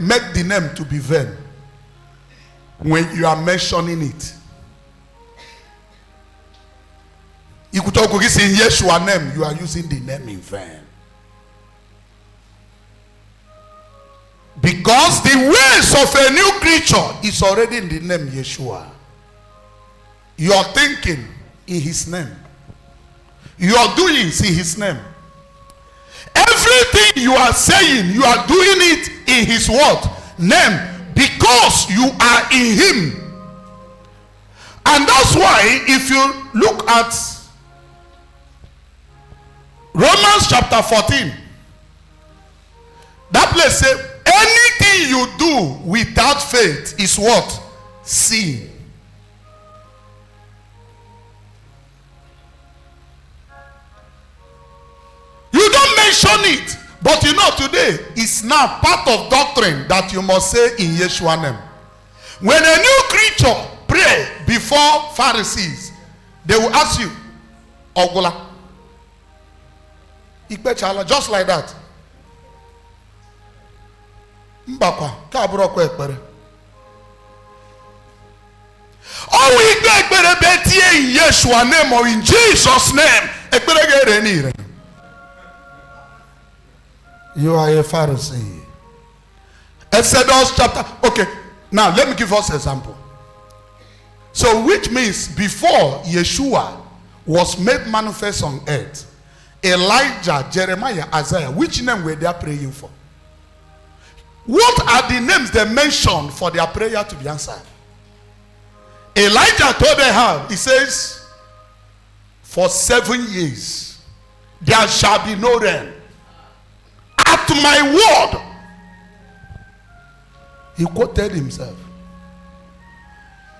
make the name to be vain? When you are mentioning it. You could talk in Yahshua name, you are using the name in vain. Because the ways of a new creature is already in the name Yahshua. You are thinking in his name. You are doing in his name. Everything you are saying, you are doing it in his word, name, because you are in him. And that's why if you look at Romans chapter 14, that place says, anything you do without faith is what? Sin. You don't mention it, but you know today it's now part of doctrine that you must say in Yahshua name. When a new creature pray before Pharisees, they will ask you, Ogola, Ikpechala, just like that. Mbakwa, kaburokwe ekpere. Oh, we go ekpere betie in Yahshua name or in Jesus name. Ekpere gere ni. You are a Pharisee. Exodus chapter. Okay, now let me give us an example. So, which means before Yahshua was made manifest on earth, Elijah, Jeremiah, Isaiah, which name were they praying for? What are the names they mentioned for their prayer to be answered? Elijah told Ahab, he says, for 7 years there shall be no rain. At my word. He quoted himself.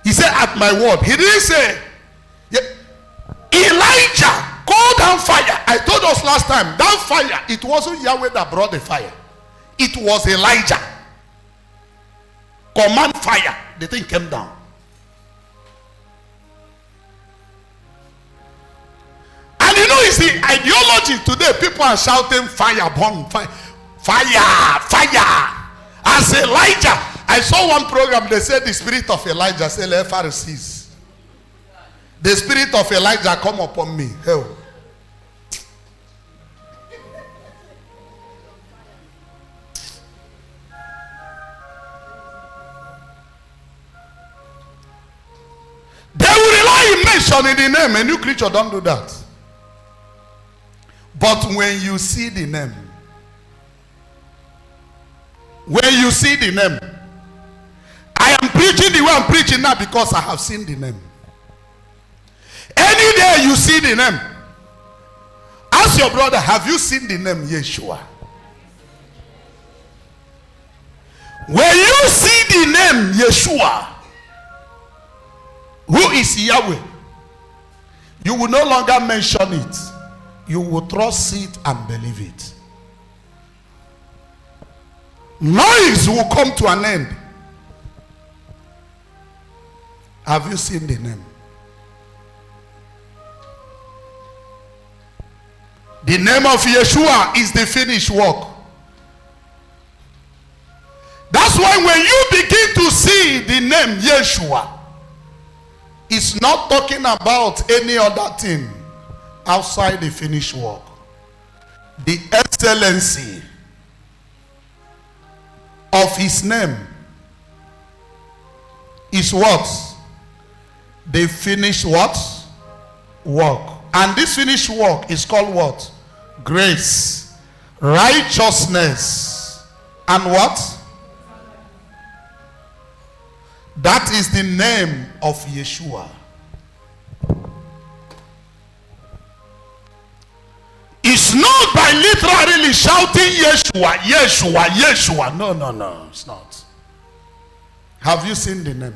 He said, at my word. He didn't say, Elijah, call down fire. I told us last time, that fire, it wasn't Yahweh that brought the fire. It was Elijah. Command fire. The thing came down. And you know, it's the ideology today. People are shouting fire, burn, fire, fire, fire. As Elijah, I saw one program, they said the spirit of Elijah, say, let Pharisees. The spirit of Elijah come upon me. Hell. They will rely in mentioning the name. A new creature don't do that. But when you see the name, I am preaching the way I'm preaching now because I have seen the name. Any day you see the name, ask your brother, have you seen the name Yahshua? When you see the name Yahshua, who is Yahweh, you will no longer mention it. You will trust it and believe it. Noise will come to an end. Have you seen the name? The name of Yahshua is the finished work. That's why when you begin to see the name Yahshua, it's not talking about any other thing outside the finished work. The excellency of his name is what? The finished what? Work. And this finished work is called what? Grace, righteousness, and what? That is the name of Yahshua. It's not by literally shouting Yahshua, Yahshua, Yahshua. No, it's not. Have you seen the name?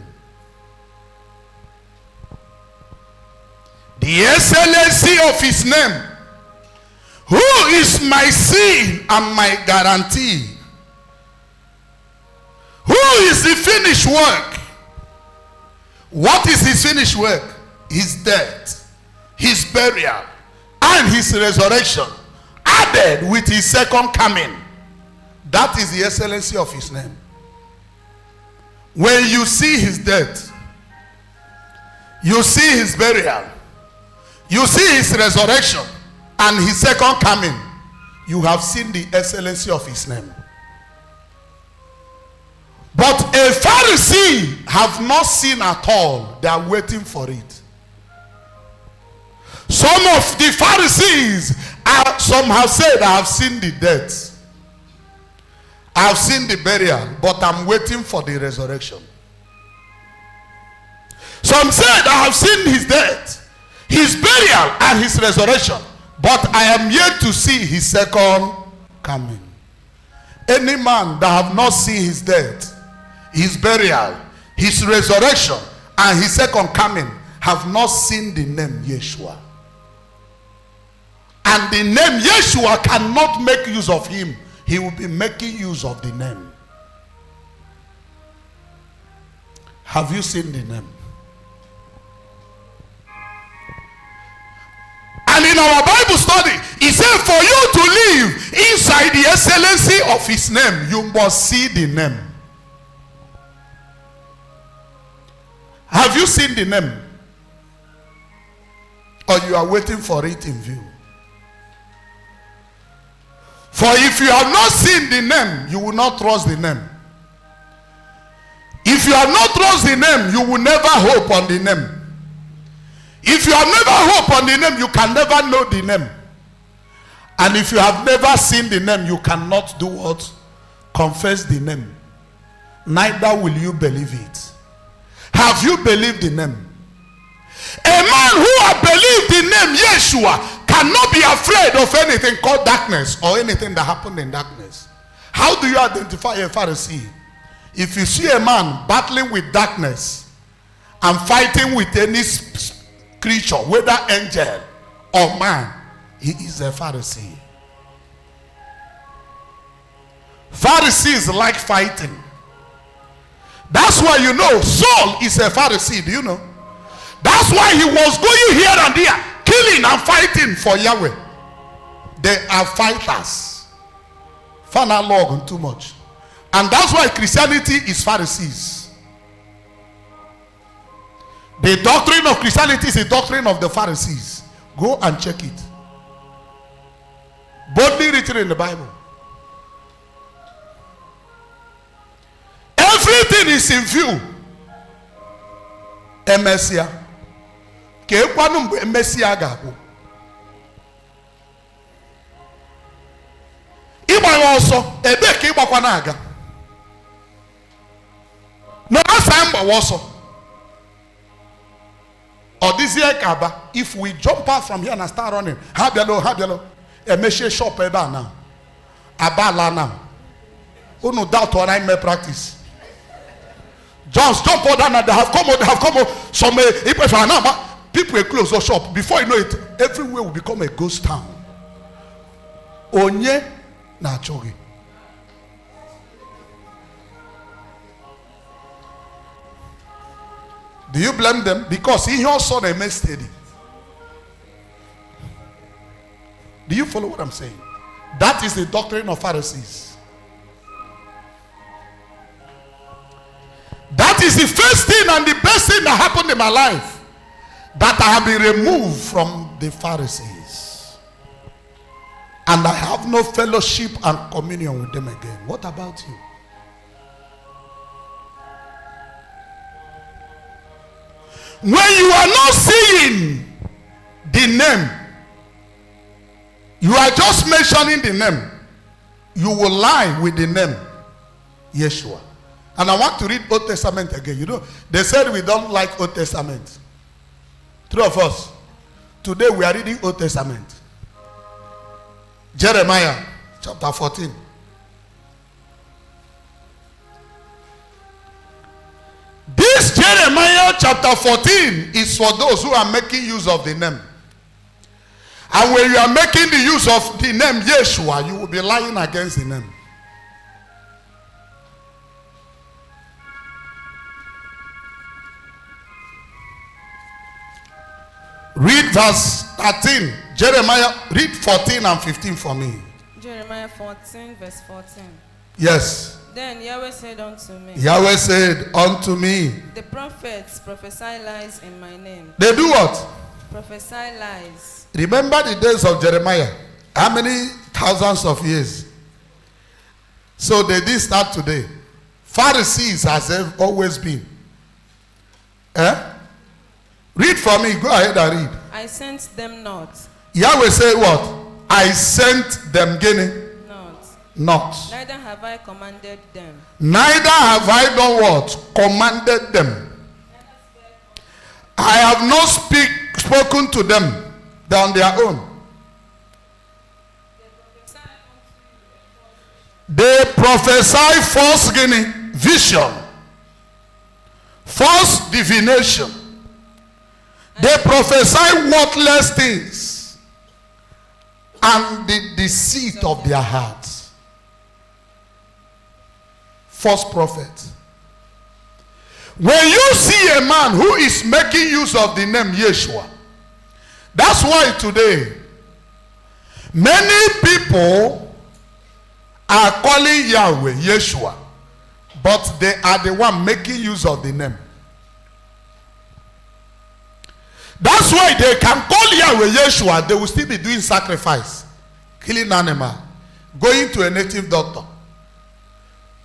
The excellency of his name. Who is my seal and my guarantee? Who is the finished work? What is his finished work? His death, his burial, and his resurrection, added with his second coming. That is the excellency of his name. When you see his death, you see his burial, you see his resurrection, and his second coming, you have seen the excellency of his name. But a Pharisee have not seen at all. They are waiting for it. Some of the Pharisees, some have said, I have seen the death, I have seen the burial, but I'm waiting for the resurrection. Some said, I have seen his death, his burial, and his resurrection, but I am yet to see his second coming. Any man that have not seen his death, his burial, his resurrection, and his second coming have not seen the name Yahshua. And the name Yahshua cannot make use of him. He will be making use of the name. Have you seen the name? And in our Bible study, he said for you to live inside the excellency of his name, you must see the name. Have you seen the name? Or you are waiting for it in view? For if you have not seen the name, you will not trust the name. If you have not trust the name, you will never hope on the name. If you have never hope on the name, you can never know the name. And if you have never seen the name, you cannot do what? Confess the name. Neither will you believe it. Have you believed the name? A man who has believed the name Yahshua cannot be afraid of anything called darkness or anything that happened in darkness. How do you identify a Pharisee? If you see a man battling with darkness and fighting with any creature, whether angel or man, he is a Pharisee. Pharisees like fighting. That's why you know Saul is a Pharisee. Do you know? That's why he was going here and there, killing and fighting for Yahweh. They are fighters. Fana log too much. And that's why Christianity is Pharisees. The doctrine of Christianity is the doctrine of the Pharisees. Go and check it. Boldly written in the Bible. Everything is in view. Emesia. Kekwanu mgbe Emesia ga-abụ. Ịgba ọsọ, ebe ka ịgbakwa na-aga. No, asa mgba ọsọ. Odizie kaba. If we jump out from here and start running, habialo. Emesie shop ebe a now. Abala now. Unu doubt or I may practice. Just jump out and they have come. Some people will close your shop. Before you know it, everywhere will become a ghost town. Onye na chogi. Do you blame them? Because he also they made steady. Do you follow what I'm saying? That is the doctrine of Pharisees. That is the first thing and the best thing that happened in my life. That I have been removed from the Pharisees. And I have no fellowship and communion with them again. What about you? When you are not seeing the name, you are just mentioning the name, you will lie with the name Yahshua. And I want to read Old Testament again. You know, they said we don't like Old Testament. Three of us. Today we are reading Old Testament. Jeremiah chapter 14. This Jeremiah chapter 14 is for those who are making use of the name. And when you are making the use of the name Yahshua, you will be lying against the name. Read verse 13. Jeremiah, read 14 and 15 for me. Jeremiah 14, verse 14. Yes. Then Yahweh said unto me. Yahweh said unto me. The prophets prophesy lies in my name. They do what? Prophesy lies. Remember the days of Jeremiah. How many thousands of years? So they did start today. Pharisees has always been. Read for me. Go ahead and read. I sent them not. Yahweh said what? I sent them guinea. Not. Neither have I commanded them. Neither have I done what? Commanded them. I have not spoken to them. They're on their own. They prophesy false vision, false divination. They prophesy worthless things and the deceit of their hearts. False prophet. When you see a man who is making use of the name Yahshua, that's why today many people are calling Yahweh Yahshua, but they are the one making use of the name. That's why they can call Yahweh Yahshua, they will still be doing sacrifice, killing animal, going to a native doctor,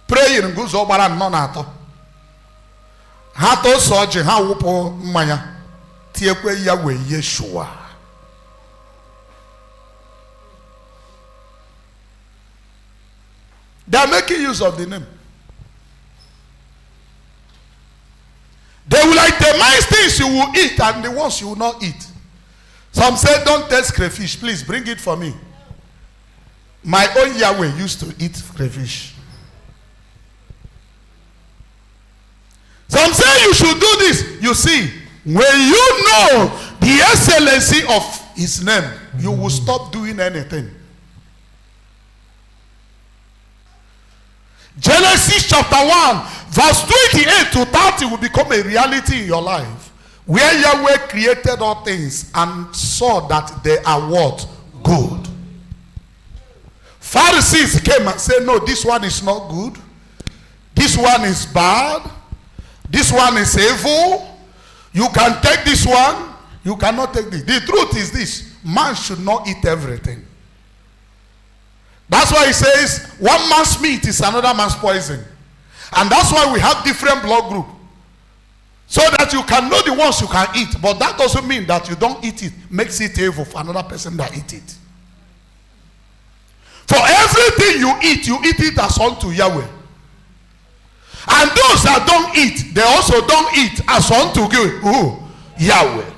praying goes over and none at all. Hato soji ha wupo mmanya tiekwe Yahweh Yahshua. They are making use of the name. They will itemize things you will eat and the ones you will not eat. Some say, don't taste crayfish, please bring it for me. My own Yahweh used to eat crayfish. Some say you should do this. You see, when you know the excellency of his name, you will stop doing anything. Genesis chapter 1, verse 28 to 30 will become a reality in your life. Where Yahweh created all things and saw that they are what? Good. Pharisees came and said, no, this one is not good. this one is bad, this one is evil, you can take this one, you cannot take this. The truth is this: man should not eat everything. That's why he says one man's meat is another man's poison. And that's why we have different blood group, so that you can know the ones you can eat. But that doesn't mean that you don't eat it makes it evil for another person that eat it. For everything you eat it as unto Yahweh. And those that don't eat, they also don't eat as unto who? Yahweh.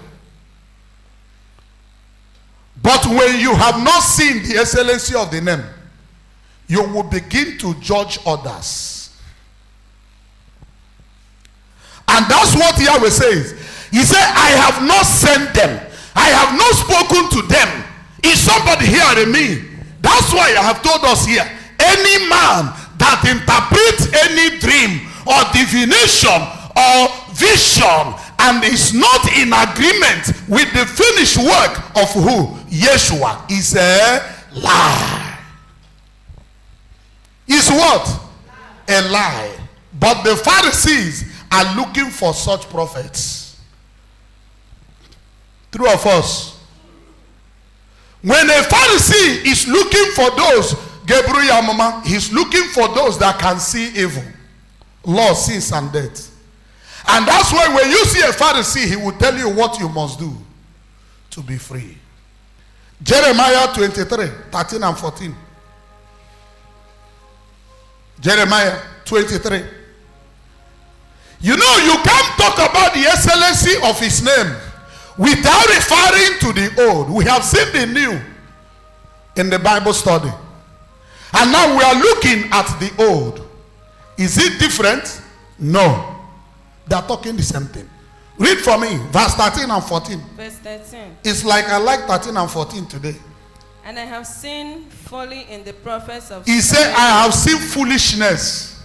But when you have not seen the excellency of the name, you will begin to judge others. And that's what Yahweh says. He said, I have not sent them. I have not spoken to them. Is somebody hearing me? That's why I have told us here, any man that interprets any dream or divination or vision and is not in agreement with the finished work of who? Yahshua, is a lie. Is what? A lie. But the Pharisees are looking for such prophets. True of us. When a Pharisee is looking for those, Gabriel Mama, he's looking for those that can see evil, loss, sins, and death. And that's why when you see a Pharisee, he will tell you what you must do to be free. Jeremiah 23, 13 and 14. Jeremiah 23. You know, you can't talk about the excellency of his name without referring to the old. We have seen the new in the Bible study. And now we are looking at the old. Is it different? No. They are talking the same thing. Read for me, verse 13 and 14. Verse 13. It's like I like 13 and 14 today. And I have seen folly in the prophets of He said, I have seen foolishness.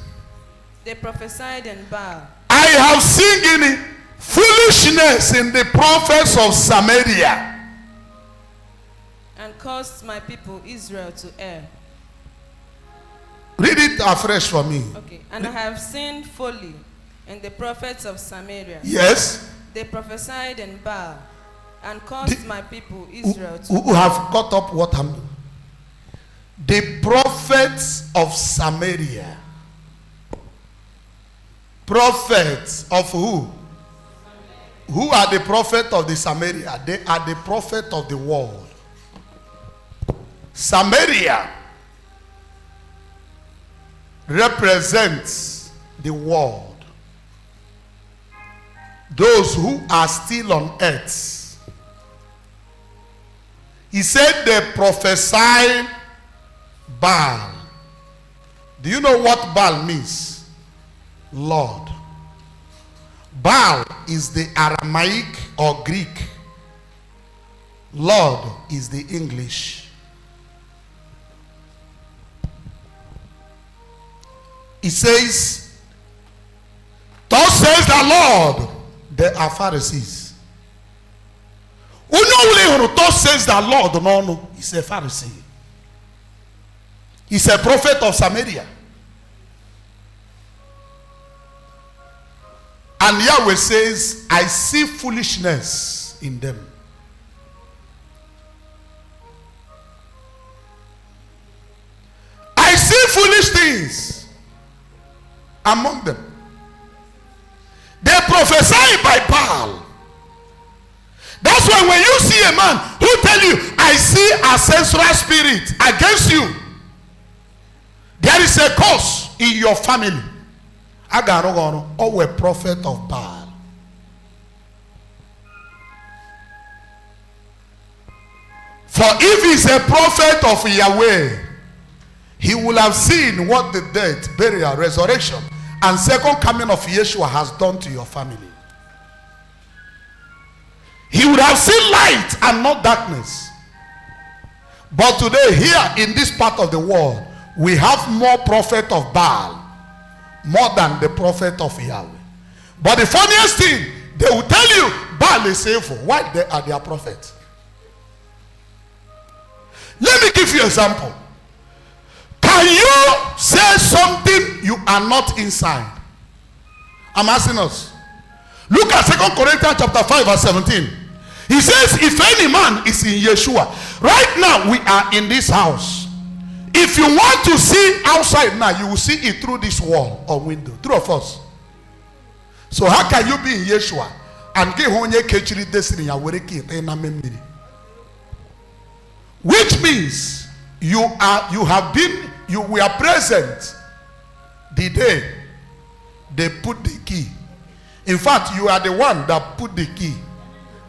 They prophesied in Baal. I have seen in foolishness in the prophets of Samaria. And caused my people Israel to err. Read it afresh for me. Okay. And I have seen folly in the prophets of Samaria. Yes. They prophesied in Baal and caused my people Israel to who have caught up what I'm doing. The prophets of Samaria. Prophets of who? Who are the prophets of the Samaria? They are the prophets of the world. Samaria represents the world. Those who are still on earth. He said they prophesy Baal. Do you know what Baal means? Lord. Baal is the Aramaic or Greek. Lord is the English. He says, thus says the Lord, they are Pharisees. Who know thus says the Lord? No, he's a Pharisee. He's a prophet of Samaria. And Yahweh says, I see foolishness in them. I see foolish things among them. They prophesy by Baal. That's why when you see a man who tell you, I see ancestral spirit against you, there is a curse in your family. Or a prophet of Baal. For if he's a prophet of Yahweh, he will have seen what the death, burial, resurrection, and second coming of Yahshua has done to your family. He would have seen light and not darkness. But today, here in this part of the world, we have more prophet of Baal more than the prophet of Yahweh. But the funniest thing, they will tell you Baal is evil. Why they are their prophet? Let me give you an example. Can can you say something you are not inside? I'm asking us. Look at 2 Corinthians chapter 5 verse 17. He says, if any man is in Yahshua, right now we are in this house. If you want to see outside now, you will see it through this wall or window. Through of us. So how can you be in Yahshua and give onye kechiri destiny ya were ki na memory? Which means you were present the day they put the key. In fact, you are the one that put the key,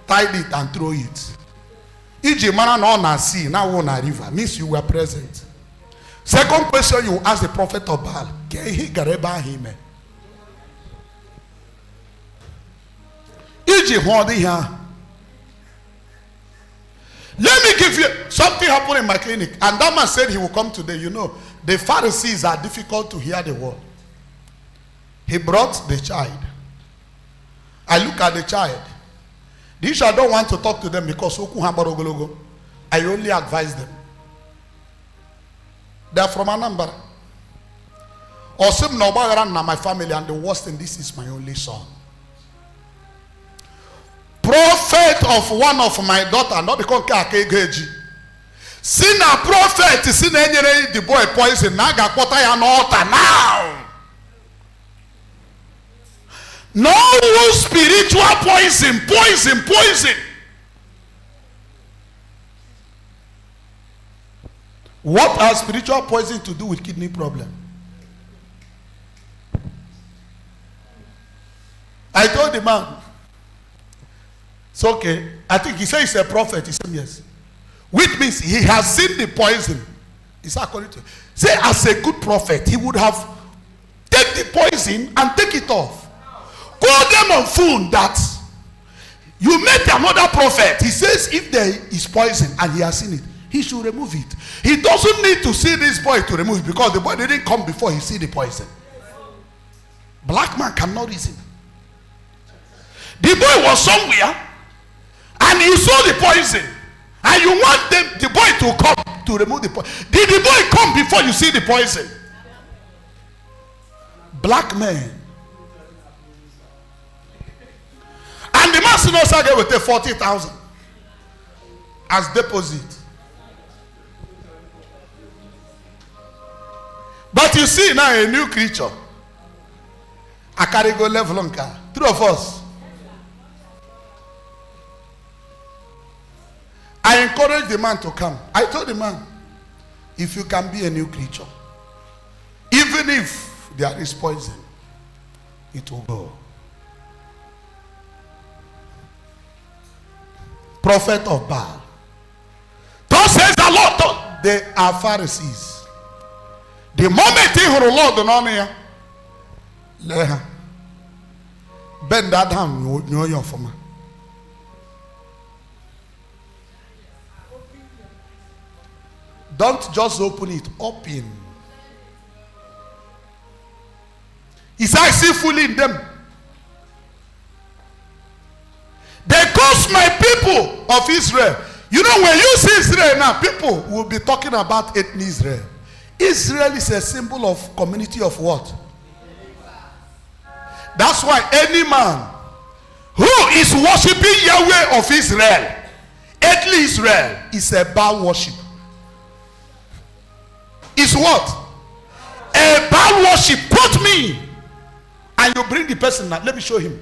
tied it and throw it. Iji mara na na sea, now on a river, means you were present. Second question you ask the prophet of Baal, Iji hodi here. Let me give you something happened in my clinic, and that man said he will come today. You know, the Pharisees are difficult to hear the word. He brought the child. I look at the child. These I don't want to talk to them because I only advise them. They are from Anambra. Osim Nobaran na my family, and the worst thing, this is my only son. Prophet of one of my daughter, not because Kakegeji. Sin a prophet, sin any the boy poison, naga kwota ya altar now. No spiritual poison. What has spiritual poison to do with kidney problem? I told the man, it's okay. I think he said he's a prophet. He said yes. Which means he has seen the poison. It's according to, say as a good prophet, he would have take the poison and take it off. Call them on phone that you met another prophet. He says if there is poison and he has seen it, he should remove it. He doesn't need to see this boy to remove it because the boy didn't come before he see the poison. Black man cannot reason. The boy was somewhere and he saw the poison, and you want the boy to come to remove the poison. Did the boy come before you see the poison? Black man. And the man also gave with 40,000 as deposit. But you see now a new creature. I carry go level on car. Three of us. I encouraged the man to come. I told the man, if you can be a new creature, even if there is poison, it will go. Prophet of Baal. Thus says the Lord, they are Pharisees. The moment he heard the Lord on here, bend that down, you your former. Don't just open it, open. His eyes see fully in them. They curse my people of Israel. You know, when you see Israel now, people will be talking about ethnic Israel. Israel is a symbol of community of what? That's why any man who is worshiping Yahweh of Israel, ethnic Israel, is a Baal worship. Is what? A Baal worship. Quote me. And you bring the person now. Let me show him.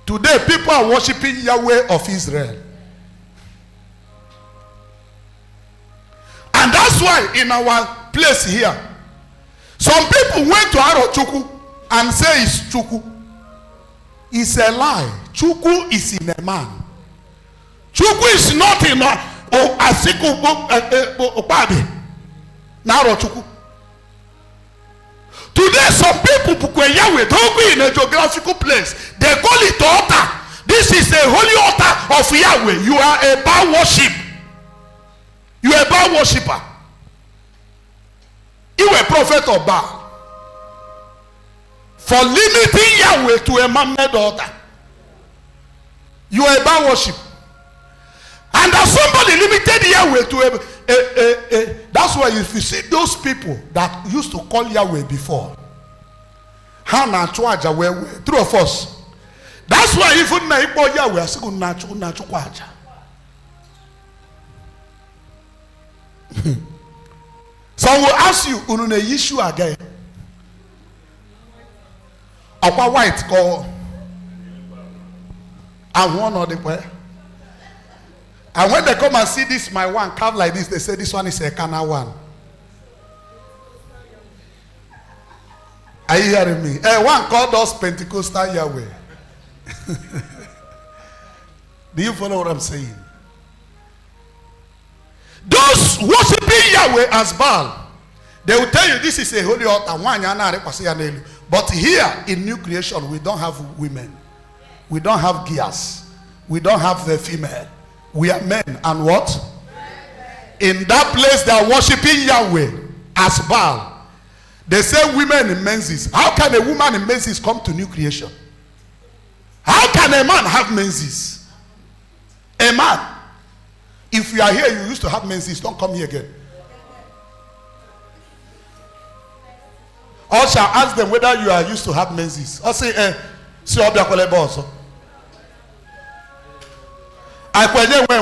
Today, people are worshiping Yahweh of Israel. And that's why in our place here, some people went to Arochukwu and say it's Chukwu. It's a lie. Chukwu is in a man. Chukwu is not in a Opabi. Arochukwu. Today, some people put Yahweh don't be in a geographical place. They call it altar. This is a holy altar of Yahweh. You are a Baal worship. You are a Baal worshipper. You are a prophet of Baal. For limiting Yahweh to a man-made altar. You are a Baal worship. And as somebody limited Yahweh to a That's why if you see those people that used to call Yahweh before, Hana Chwaja were true of us. That's why even na Igbo Yahweh are saying Nachu Kwaja. Some will ask you, Unune Yahshua again. Aqua white call. And one or the way. And when they come and see this, my one carved like this, they say this one is a Cana one. Are you hearing me? One called us Pentecostal Yahweh. Do you follow what I'm saying? Those worshiping Yahweh as Baal, they will tell you this is a holy altar. But here in new creation, we don't have women. We don't have gears. We don't have the female. We are men and what? In that place they are worshiping Yahweh as Baal. They say women in menses. How can a woman in menses come to new creation? How can a man have menses? A man. If you are here, you used to have menses, don't come here again. Or shall ask them whether you are used to have menses. Or say, also. I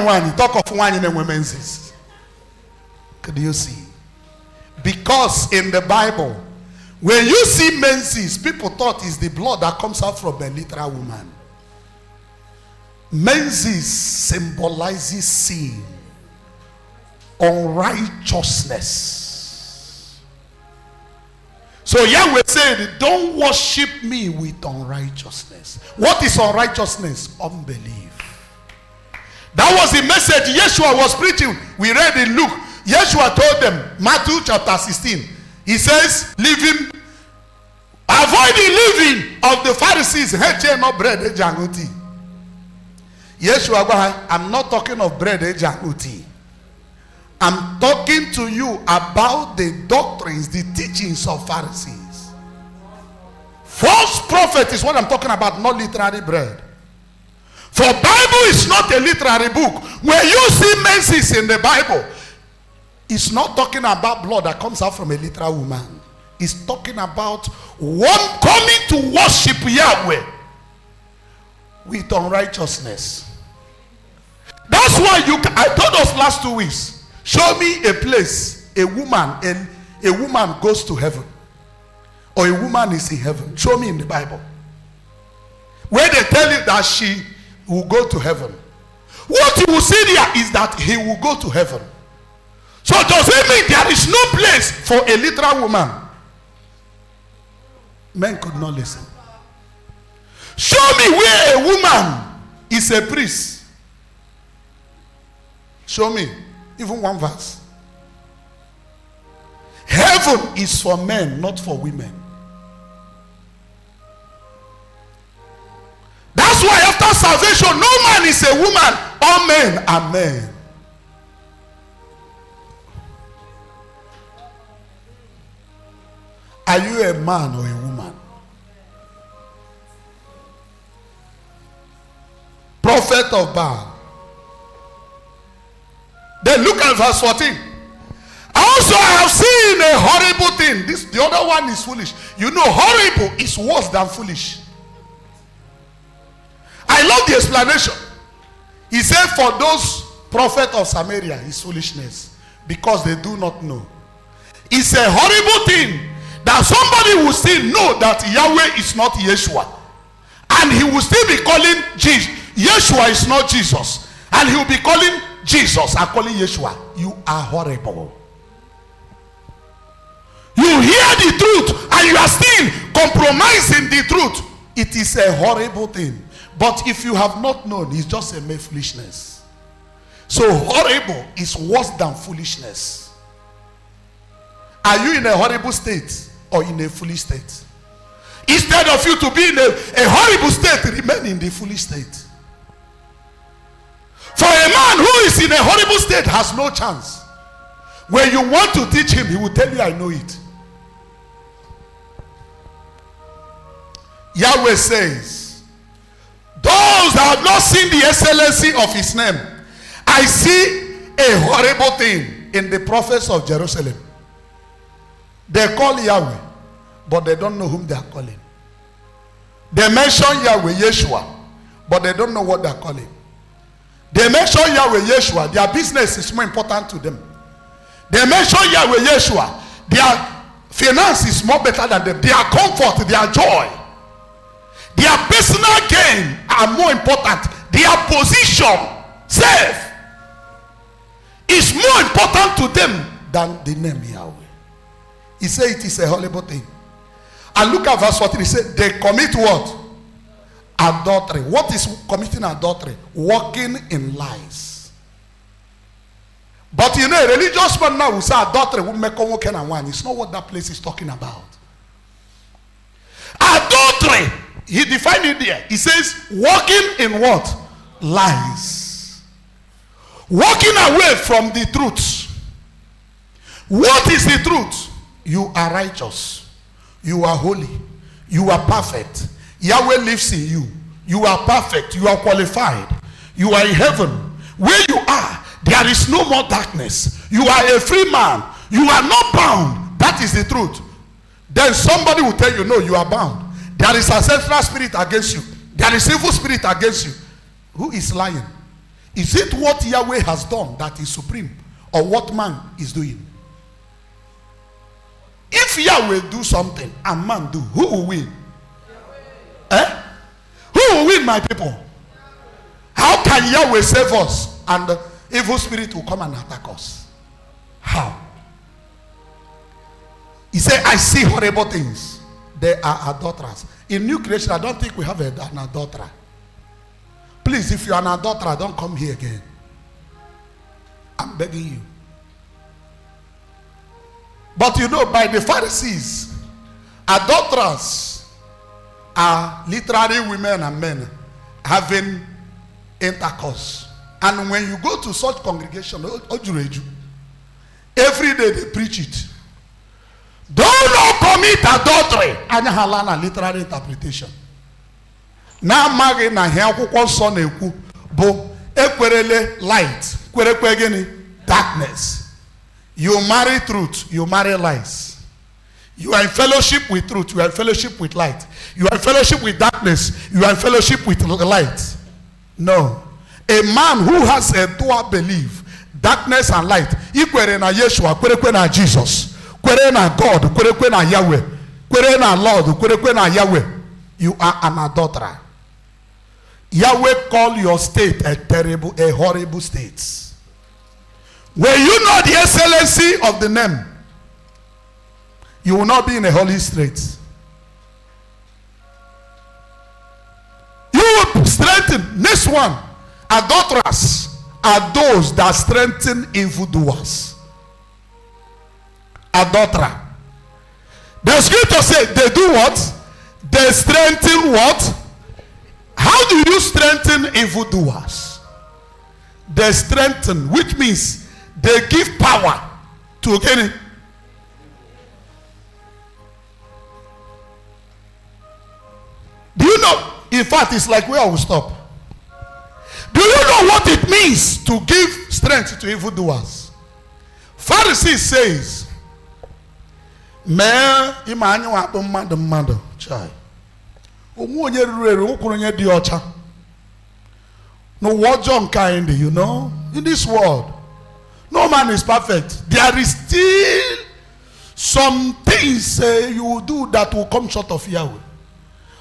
when talk of one in a menses. Could you see? Because in the Bible, when you see menses, people thought it's the blood that comes out from a literal woman. Menses symbolizes sin, unrighteousness. So Yahweh said, don't worship me with unrighteousness. What is unrighteousness? Unbelief. That was the message Yahshua was preaching. We read in Luke. Yahshua told them, Matthew chapter 16. He says, avoid the living of the Pharisees. Not bread, Yahshua, I'm not talking of bread, I'm talking to you about the doctrines, the teachings of Pharisees. False prophet is what I'm talking about, not literary bread. For Bible is not a literary book. When you see menses in the Bible, it's not talking about blood that comes out from a literal woman. It's talking about one coming to worship Yahweh with unrighteousness. That's why I told us last 2 weeks, show me a place a woman goes to heaven, or a woman is in heaven. Show me in the Bible where they tell you that she will go to heaven. What you will see there is that he will go to heaven. So does it mean there is no place for a literal woman? Men could not listen. Show me where a woman is a priest. Show me even one verse. Heaven is for men, not for women. That's why after salvation, no man is a woman. All men are men. Are you a man or a woman? Prophet of Baal. Then look at verse 14. Also I have seen a horrible thing. The other one is foolish. You know, horrible is worse than foolish. I love the explanation. He said, for those prophets of Samaria is foolishness, because they do not know. It's a horrible thing that somebody will still know that Yahweh is not Yahshua, and he will still be calling Jesus. Yahshua is not Jesus, and he will be calling Jesus and calling Yahshua. You are horrible. You hear the truth and you are still compromising the truth. It is a horrible thing. But if you have not known, it's just a mere foolishness. So horrible is worse than foolishness. Are you in a horrible state or in a foolish state? Instead of you to be in a horrible state, remain in the foolish state. For a man who is in a horrible state has no chance. When you want to teach him, he will tell you, I know it. Yahweh says, those that have not seen the excellency of his name, I see a horrible thing in the prophets of Jerusalem. They call Yahweh, but they don't know whom they are calling. They mention Yahweh, Yahshua, but they don't know what they are calling. They mention Yahweh, Yahshua. Their business is more important to them. They mention Yahweh, Yahshua. Their finance is more better than them. Their comfort, their joy, their personal gain are more important. Their position, safe, is more important to them than the name Yahweh. He said it is a horrible thing. And look at verse 14. He said they commit what? Adultery. What is committing adultery? Walking in lies. But you know, a religious man now will say adultery will make and one. It's not what that place is talking about. Adultery, he defined it there. He says walking in what? Lies. Walking away from the truth. What is the truth? You are righteous. You are holy. You are perfect. Yahweh lives in you. You are perfect. You are qualified. You are in heaven. Where you are, there is no more darkness. You are a free man. You are not bound. That is the truth. Then somebody will tell you, no, you are bound. There is ancestral spirit against you. There is evil spirit against you. Who is lying? Is it what Yahweh has done that is supreme, or what man is doing? If Yahweh do something and man do, who will win? Eh? Who will win, my people? How can Yahweh save us and the evil spirit will come and attack us? How? He said, I see horrible things. They are adulterers. In new creation, I don't think we have an adulterer. Please, if you're an adulterer, don't come here again. I'm begging you. But you know, by the Pharisees, adulterers are literally women and men having intercourse. And when you go to such congregation, every day they preach it. Do not commit adultery. Anya literary interpretation. Na magi na he akwụkwọ nsọ na-ekwu bụ ekwerele light, kwerekwe gịnị? Darkness. You marry truth, you marry lies. You are in fellowship with truth, you are in fellowship with light. You are in fellowship with darkness, you are in fellowship with light. No. A man who has a dual belief, darkness and light, ikwere na Yahshua, kwerekwe na Jesus, kwere na God, kwerekwe na Yahweh, kwere na Lord, kwerekwe na Yahweh, you are an adulterer. Yahweh call your state a terrible, a horrible state. When you know the excellency of the name, you will not be in a holy state. You will strengthen. Next one, adulterers are those that strengthen evildoers. Adulterer. The scripture says they do what? They strengthen what? How do you strengthen evildoers? They strengthen, which means they give power to any. Do you know? In fact, it's like where I will stop. Do you know what it means to give strength to evildoers? Pharisees says, "Man, imanyo apo mmadụ chai. Omu onye ruru okuru onye di ọcha. No what John kind, you know, in this world. No man is perfect. There is still some things you will do that will come short of Yahweh."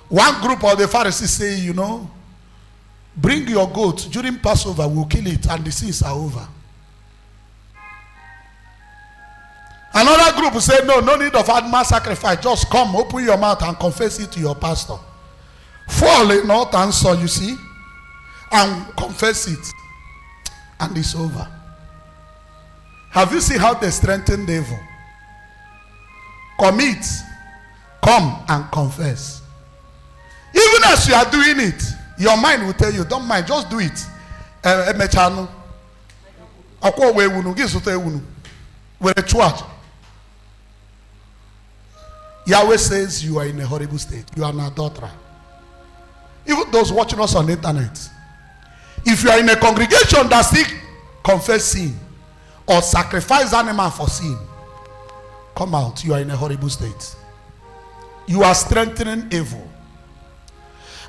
One group of the Pharisees say, you know, bring your goat during Passover, we'll kill it and the sins are over. Another group say, no need of animal sacrifice. Just come, open your mouth and confess it to your pastor. Fall in not answer, you see, and confess it, and it's over. Have you seen how they strengthen the evil? Commit, come and confess. Even as you are doing it, your mind will tell you, don't mind, just do it. Yahweh says you are in a horrible state. You are an adulterer. Even those watching us on the internet, if you are in a congregation that still confess sin, or sacrifice animal for sin, come out. You are in a horrible state. You are strengthening evil.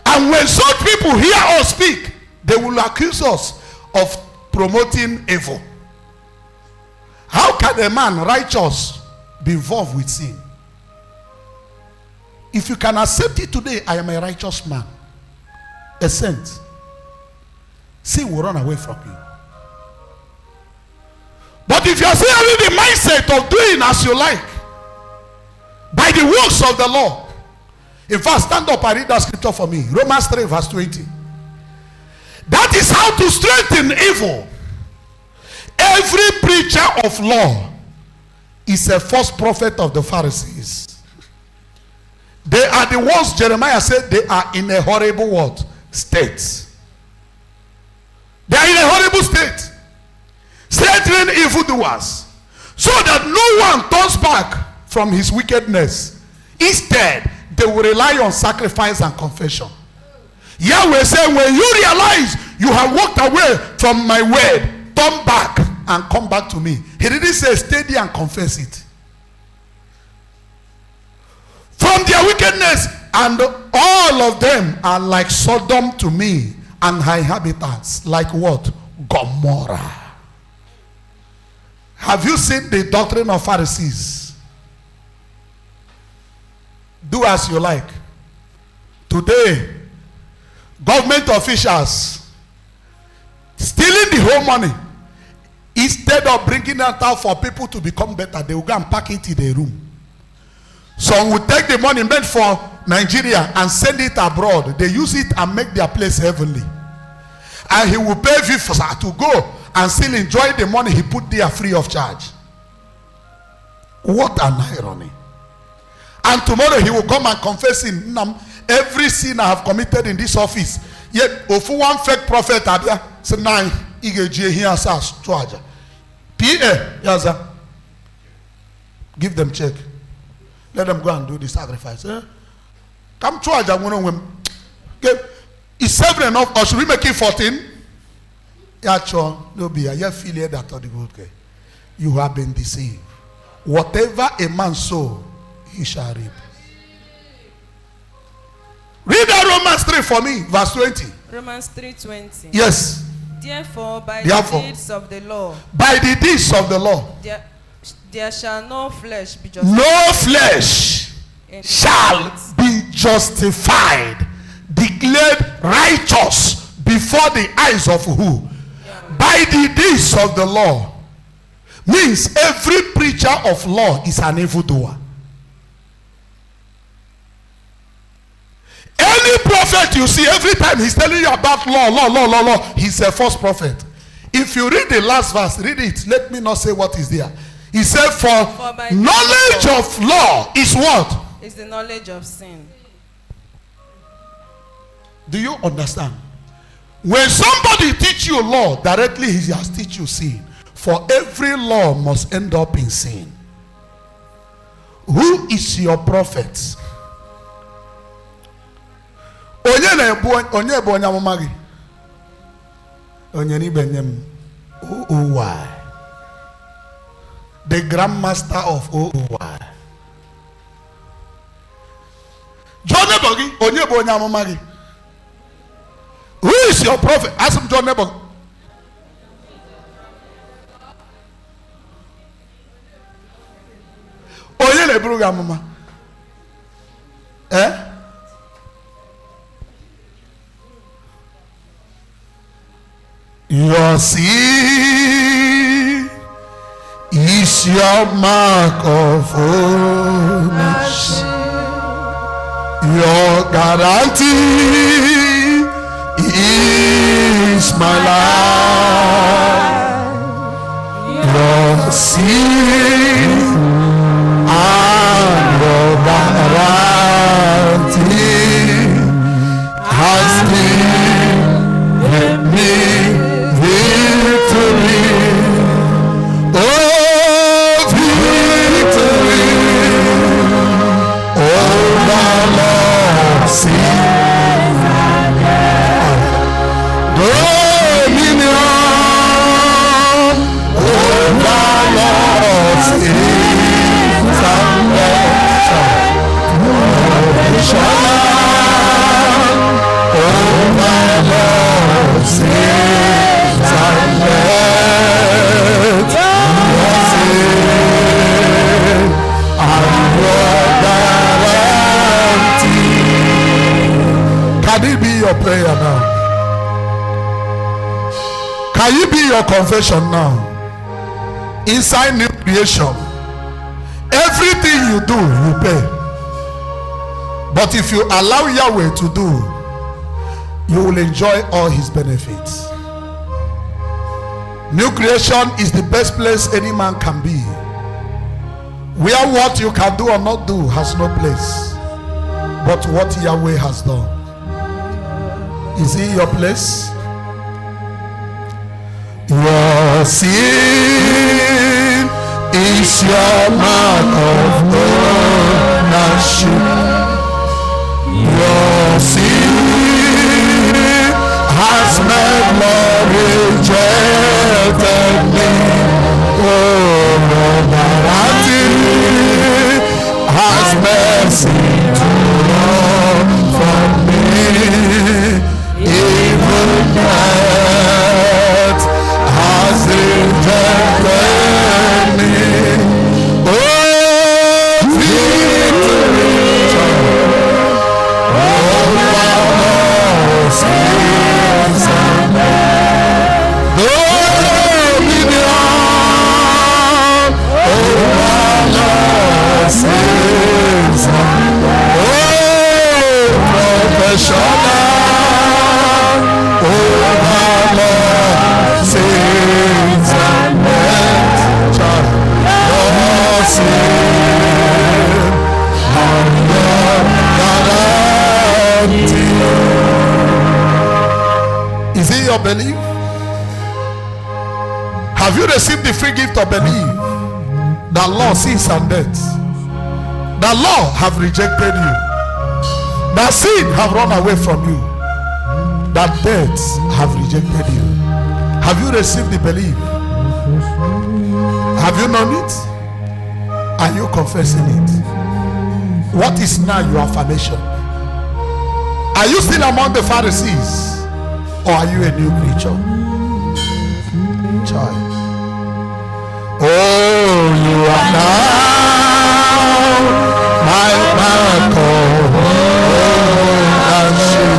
And when such people hear us speak, they will accuse us of promoting evil. How can a man righteous be involved with sin? If you can accept it today, I am a righteous man, a saint, sin will run away from you. But if you are still having the mindset of doing as you like, by the works of the law, in fact, stand up and read that scripture for me. Romans 3 verse 20. That is how to strengthen evil. Every preacher of law is a false prophet of the Pharisees. They are the ones Jeremiah said they are in a horrible what? State. They are in a horrible state. Strengthening evildoers, so that no one turns back from his wickedness. Instead, they will rely on sacrifice and confession. Yahweh said, when you realize you have walked away from my word, turn back and come back to me. He didn't say stay there and confess it. From their wickedness, and all of them are like Sodom to me, and her inhabitants like what? Gomorrah. Have you seen the doctrine of Pharisees? Do as you like. Today, government officials stealing the whole money. Instead of bringing that out for people to become better, they will go and pack it in the room. Some will take the money meant for Nigeria and send it abroad. They use it and make their place heavenly. And he will pay visa to go and still enjoy the money he put there free of charge. What an irony. And tomorrow he will come and confess in every sin I have committed in this office. Yet, if one fake prophet say nine, give them check. Let them go and do the sacrifice. Come charge. Is 7 enough, or should we make it 14? Yeah, sure. No be. I feel that the good. You have been deceived. Whatever a man sow, he shall reap. Read that Romans 3 for me, verse 20. Romans 3:20. Yes. Therefore, by the deeds of the law. By the deeds of the law. There shall no flesh be justified. No flesh shall be justified, declared righteous before the eyes of who? By the deeds of the law. Means every preacher of law is an evildoer. Any prophet you see, every time he's telling you about law, he's a false prophet. If you read the last verse, read it. Let me not say what is there. He said, for knowledge of law is what? Is the knowledge of sin. Do you understand? When somebody teach you law, directly he has teach you sin. For every law must end up in sin. Who is your prophet? Why? The grandmaster of OOY. John Nebogi, who is your prophet? Ask him, John Nebogi. Your sin is your mark of ownership. Your guarantee is my life. Your sin and your guarantee has given me victory. Oh, victory. Oh, my Lord, see. Dominion confession now? Can you be your confession now? Inside new creation, everything you do, you pay. But if you allow Yahweh to do, you will enjoy all his benefits. New creation is the best place any man can be, where what you can do or not do has no place, but what Yahweh has done. Is he your place? Your sin is your mark of ownership. Your sin has made Lord rejected me. Oh, morality has mercy to run from me. Even death has rejected me. Oh, victory over all sins and death. Dominion over all sins and death. Oh, professional over all sins and death. Your sin and your guarantee. Is it your belief? Have you received the free gift of belief that law, sins and death? That law have rejected you. That sin have run away from you. That death have rejected you. Have you received the belief? Have you known it? Are you confessing it? What is now your affirmation? Are you still among the Pharisees, or are you a new creature? Child. Oh, you are now my mark of ownership.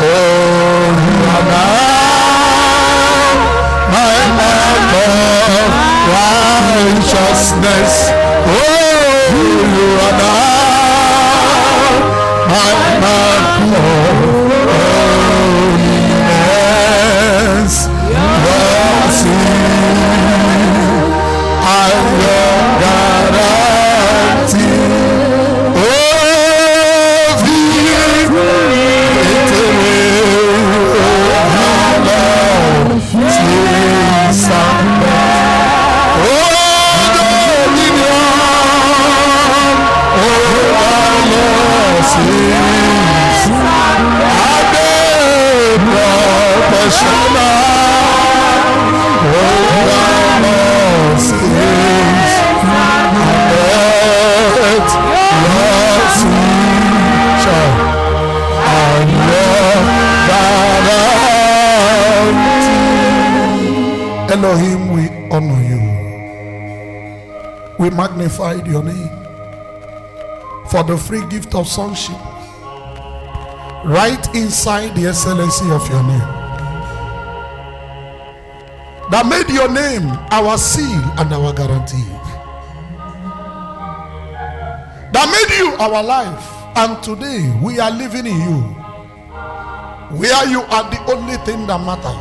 Oh, you are now my mark of righteousness. Oh, you are now my mark of holiness. Your sin and your guarantee. Oh, victory over all sins and death. Oh, dominion over all sins and professional over all sins and death. Your future and your guarantee. Elohim, we honor you. We magnify your name for the free gift of sonship right inside the excellency of your name, that made your name our seal and our guarantee, that made you our life, and today we are living in you, where you are the only thing that matters.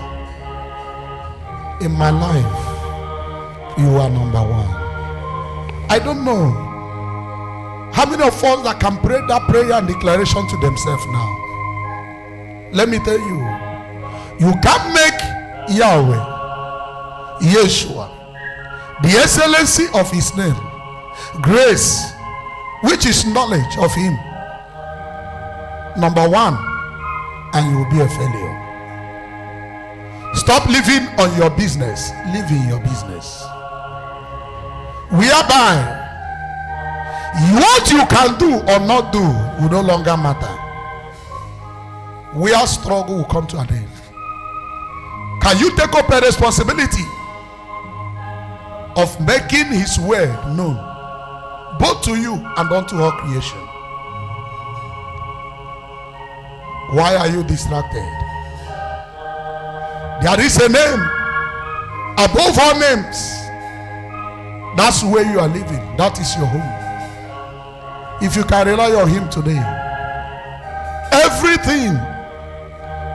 In my life, you are number one. I don't know how many of us that can pray that prayer and declaration to themselves now. Let me tell you, you can't make Yahweh, Yahshua, the excellency of his name, grace, which is knowledge of him, number one, and you will be a failure. Stop living on your business. Live in your business, whereby what you can do or not do will no longer matter. Where struggle will come to an end. Can you take up a responsibility of making his word known both to you and unto all creation? Why are you distracted? There is a name above all names. That's where you are living. That is your home. If you can rely on him today, everything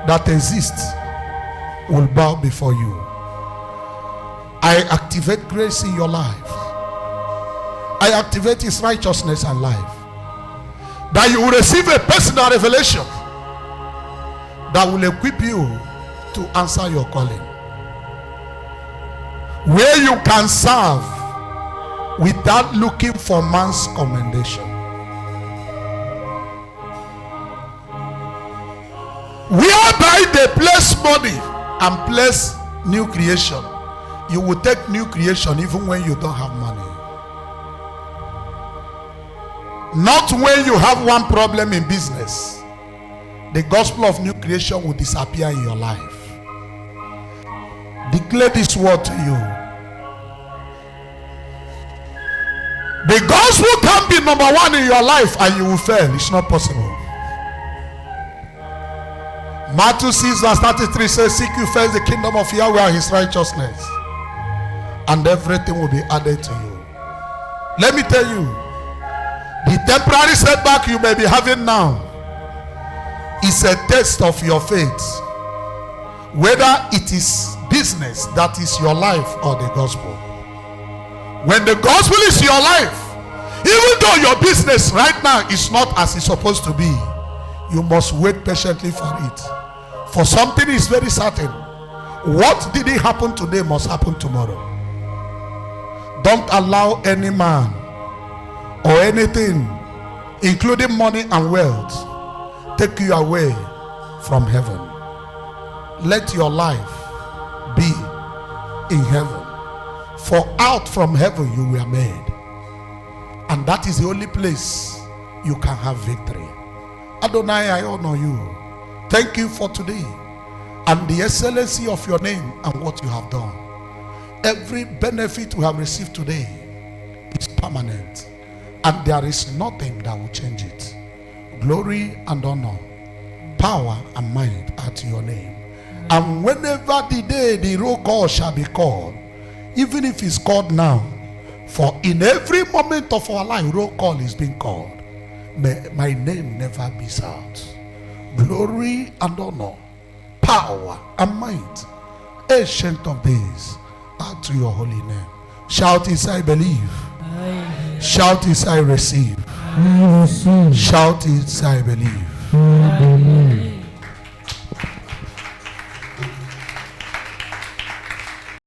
that exists will bow before you. I activate grace in your life. I activate his righteousness and life. That you will receive a personal revelation that will equip you to answer your calling. Where you can serve without looking for man's commendation. Whereby they place money and place new creation, you will take new creation even when you don't have money. Not when you have one problem in business. The gospel of new creation will disappear in your life. Declare this word to you. The gospel can be number one in your life and you will fail. It's not possible. Matthew 6 verse 33 says, seek you first the kingdom of Yahweh and his righteousness, and everything will be added to you. Let me tell you, the temporary setback you may be having now is a test of your faith, whether it is business that is your life or the gospel. When the gospel is your life, even though your business right now is not as it's supposed to be, you must wait patiently for it. For something is very certain. What didn't happen today must happen tomorrow. Don't allow any man or anything, including money and wealth, take you away from heaven. Let your life be in heaven. For out from heaven you were made. And that is the only place you can have victory. Adonai, I honor you. Thank you for today and the excellency of your name and what you have done. Every benefit we have received today is permanent, and there is nothing that will change it. Glory and honor, power and might are to your name. And whenever the day the roll call shall be called, even if it's called now, for in every moment of our life roll call is being called, may my name never be out. Glory and honor, power and might, ancient of days, are to your holy name. Shout is I believe. Shout is I receive. Shout is I believe.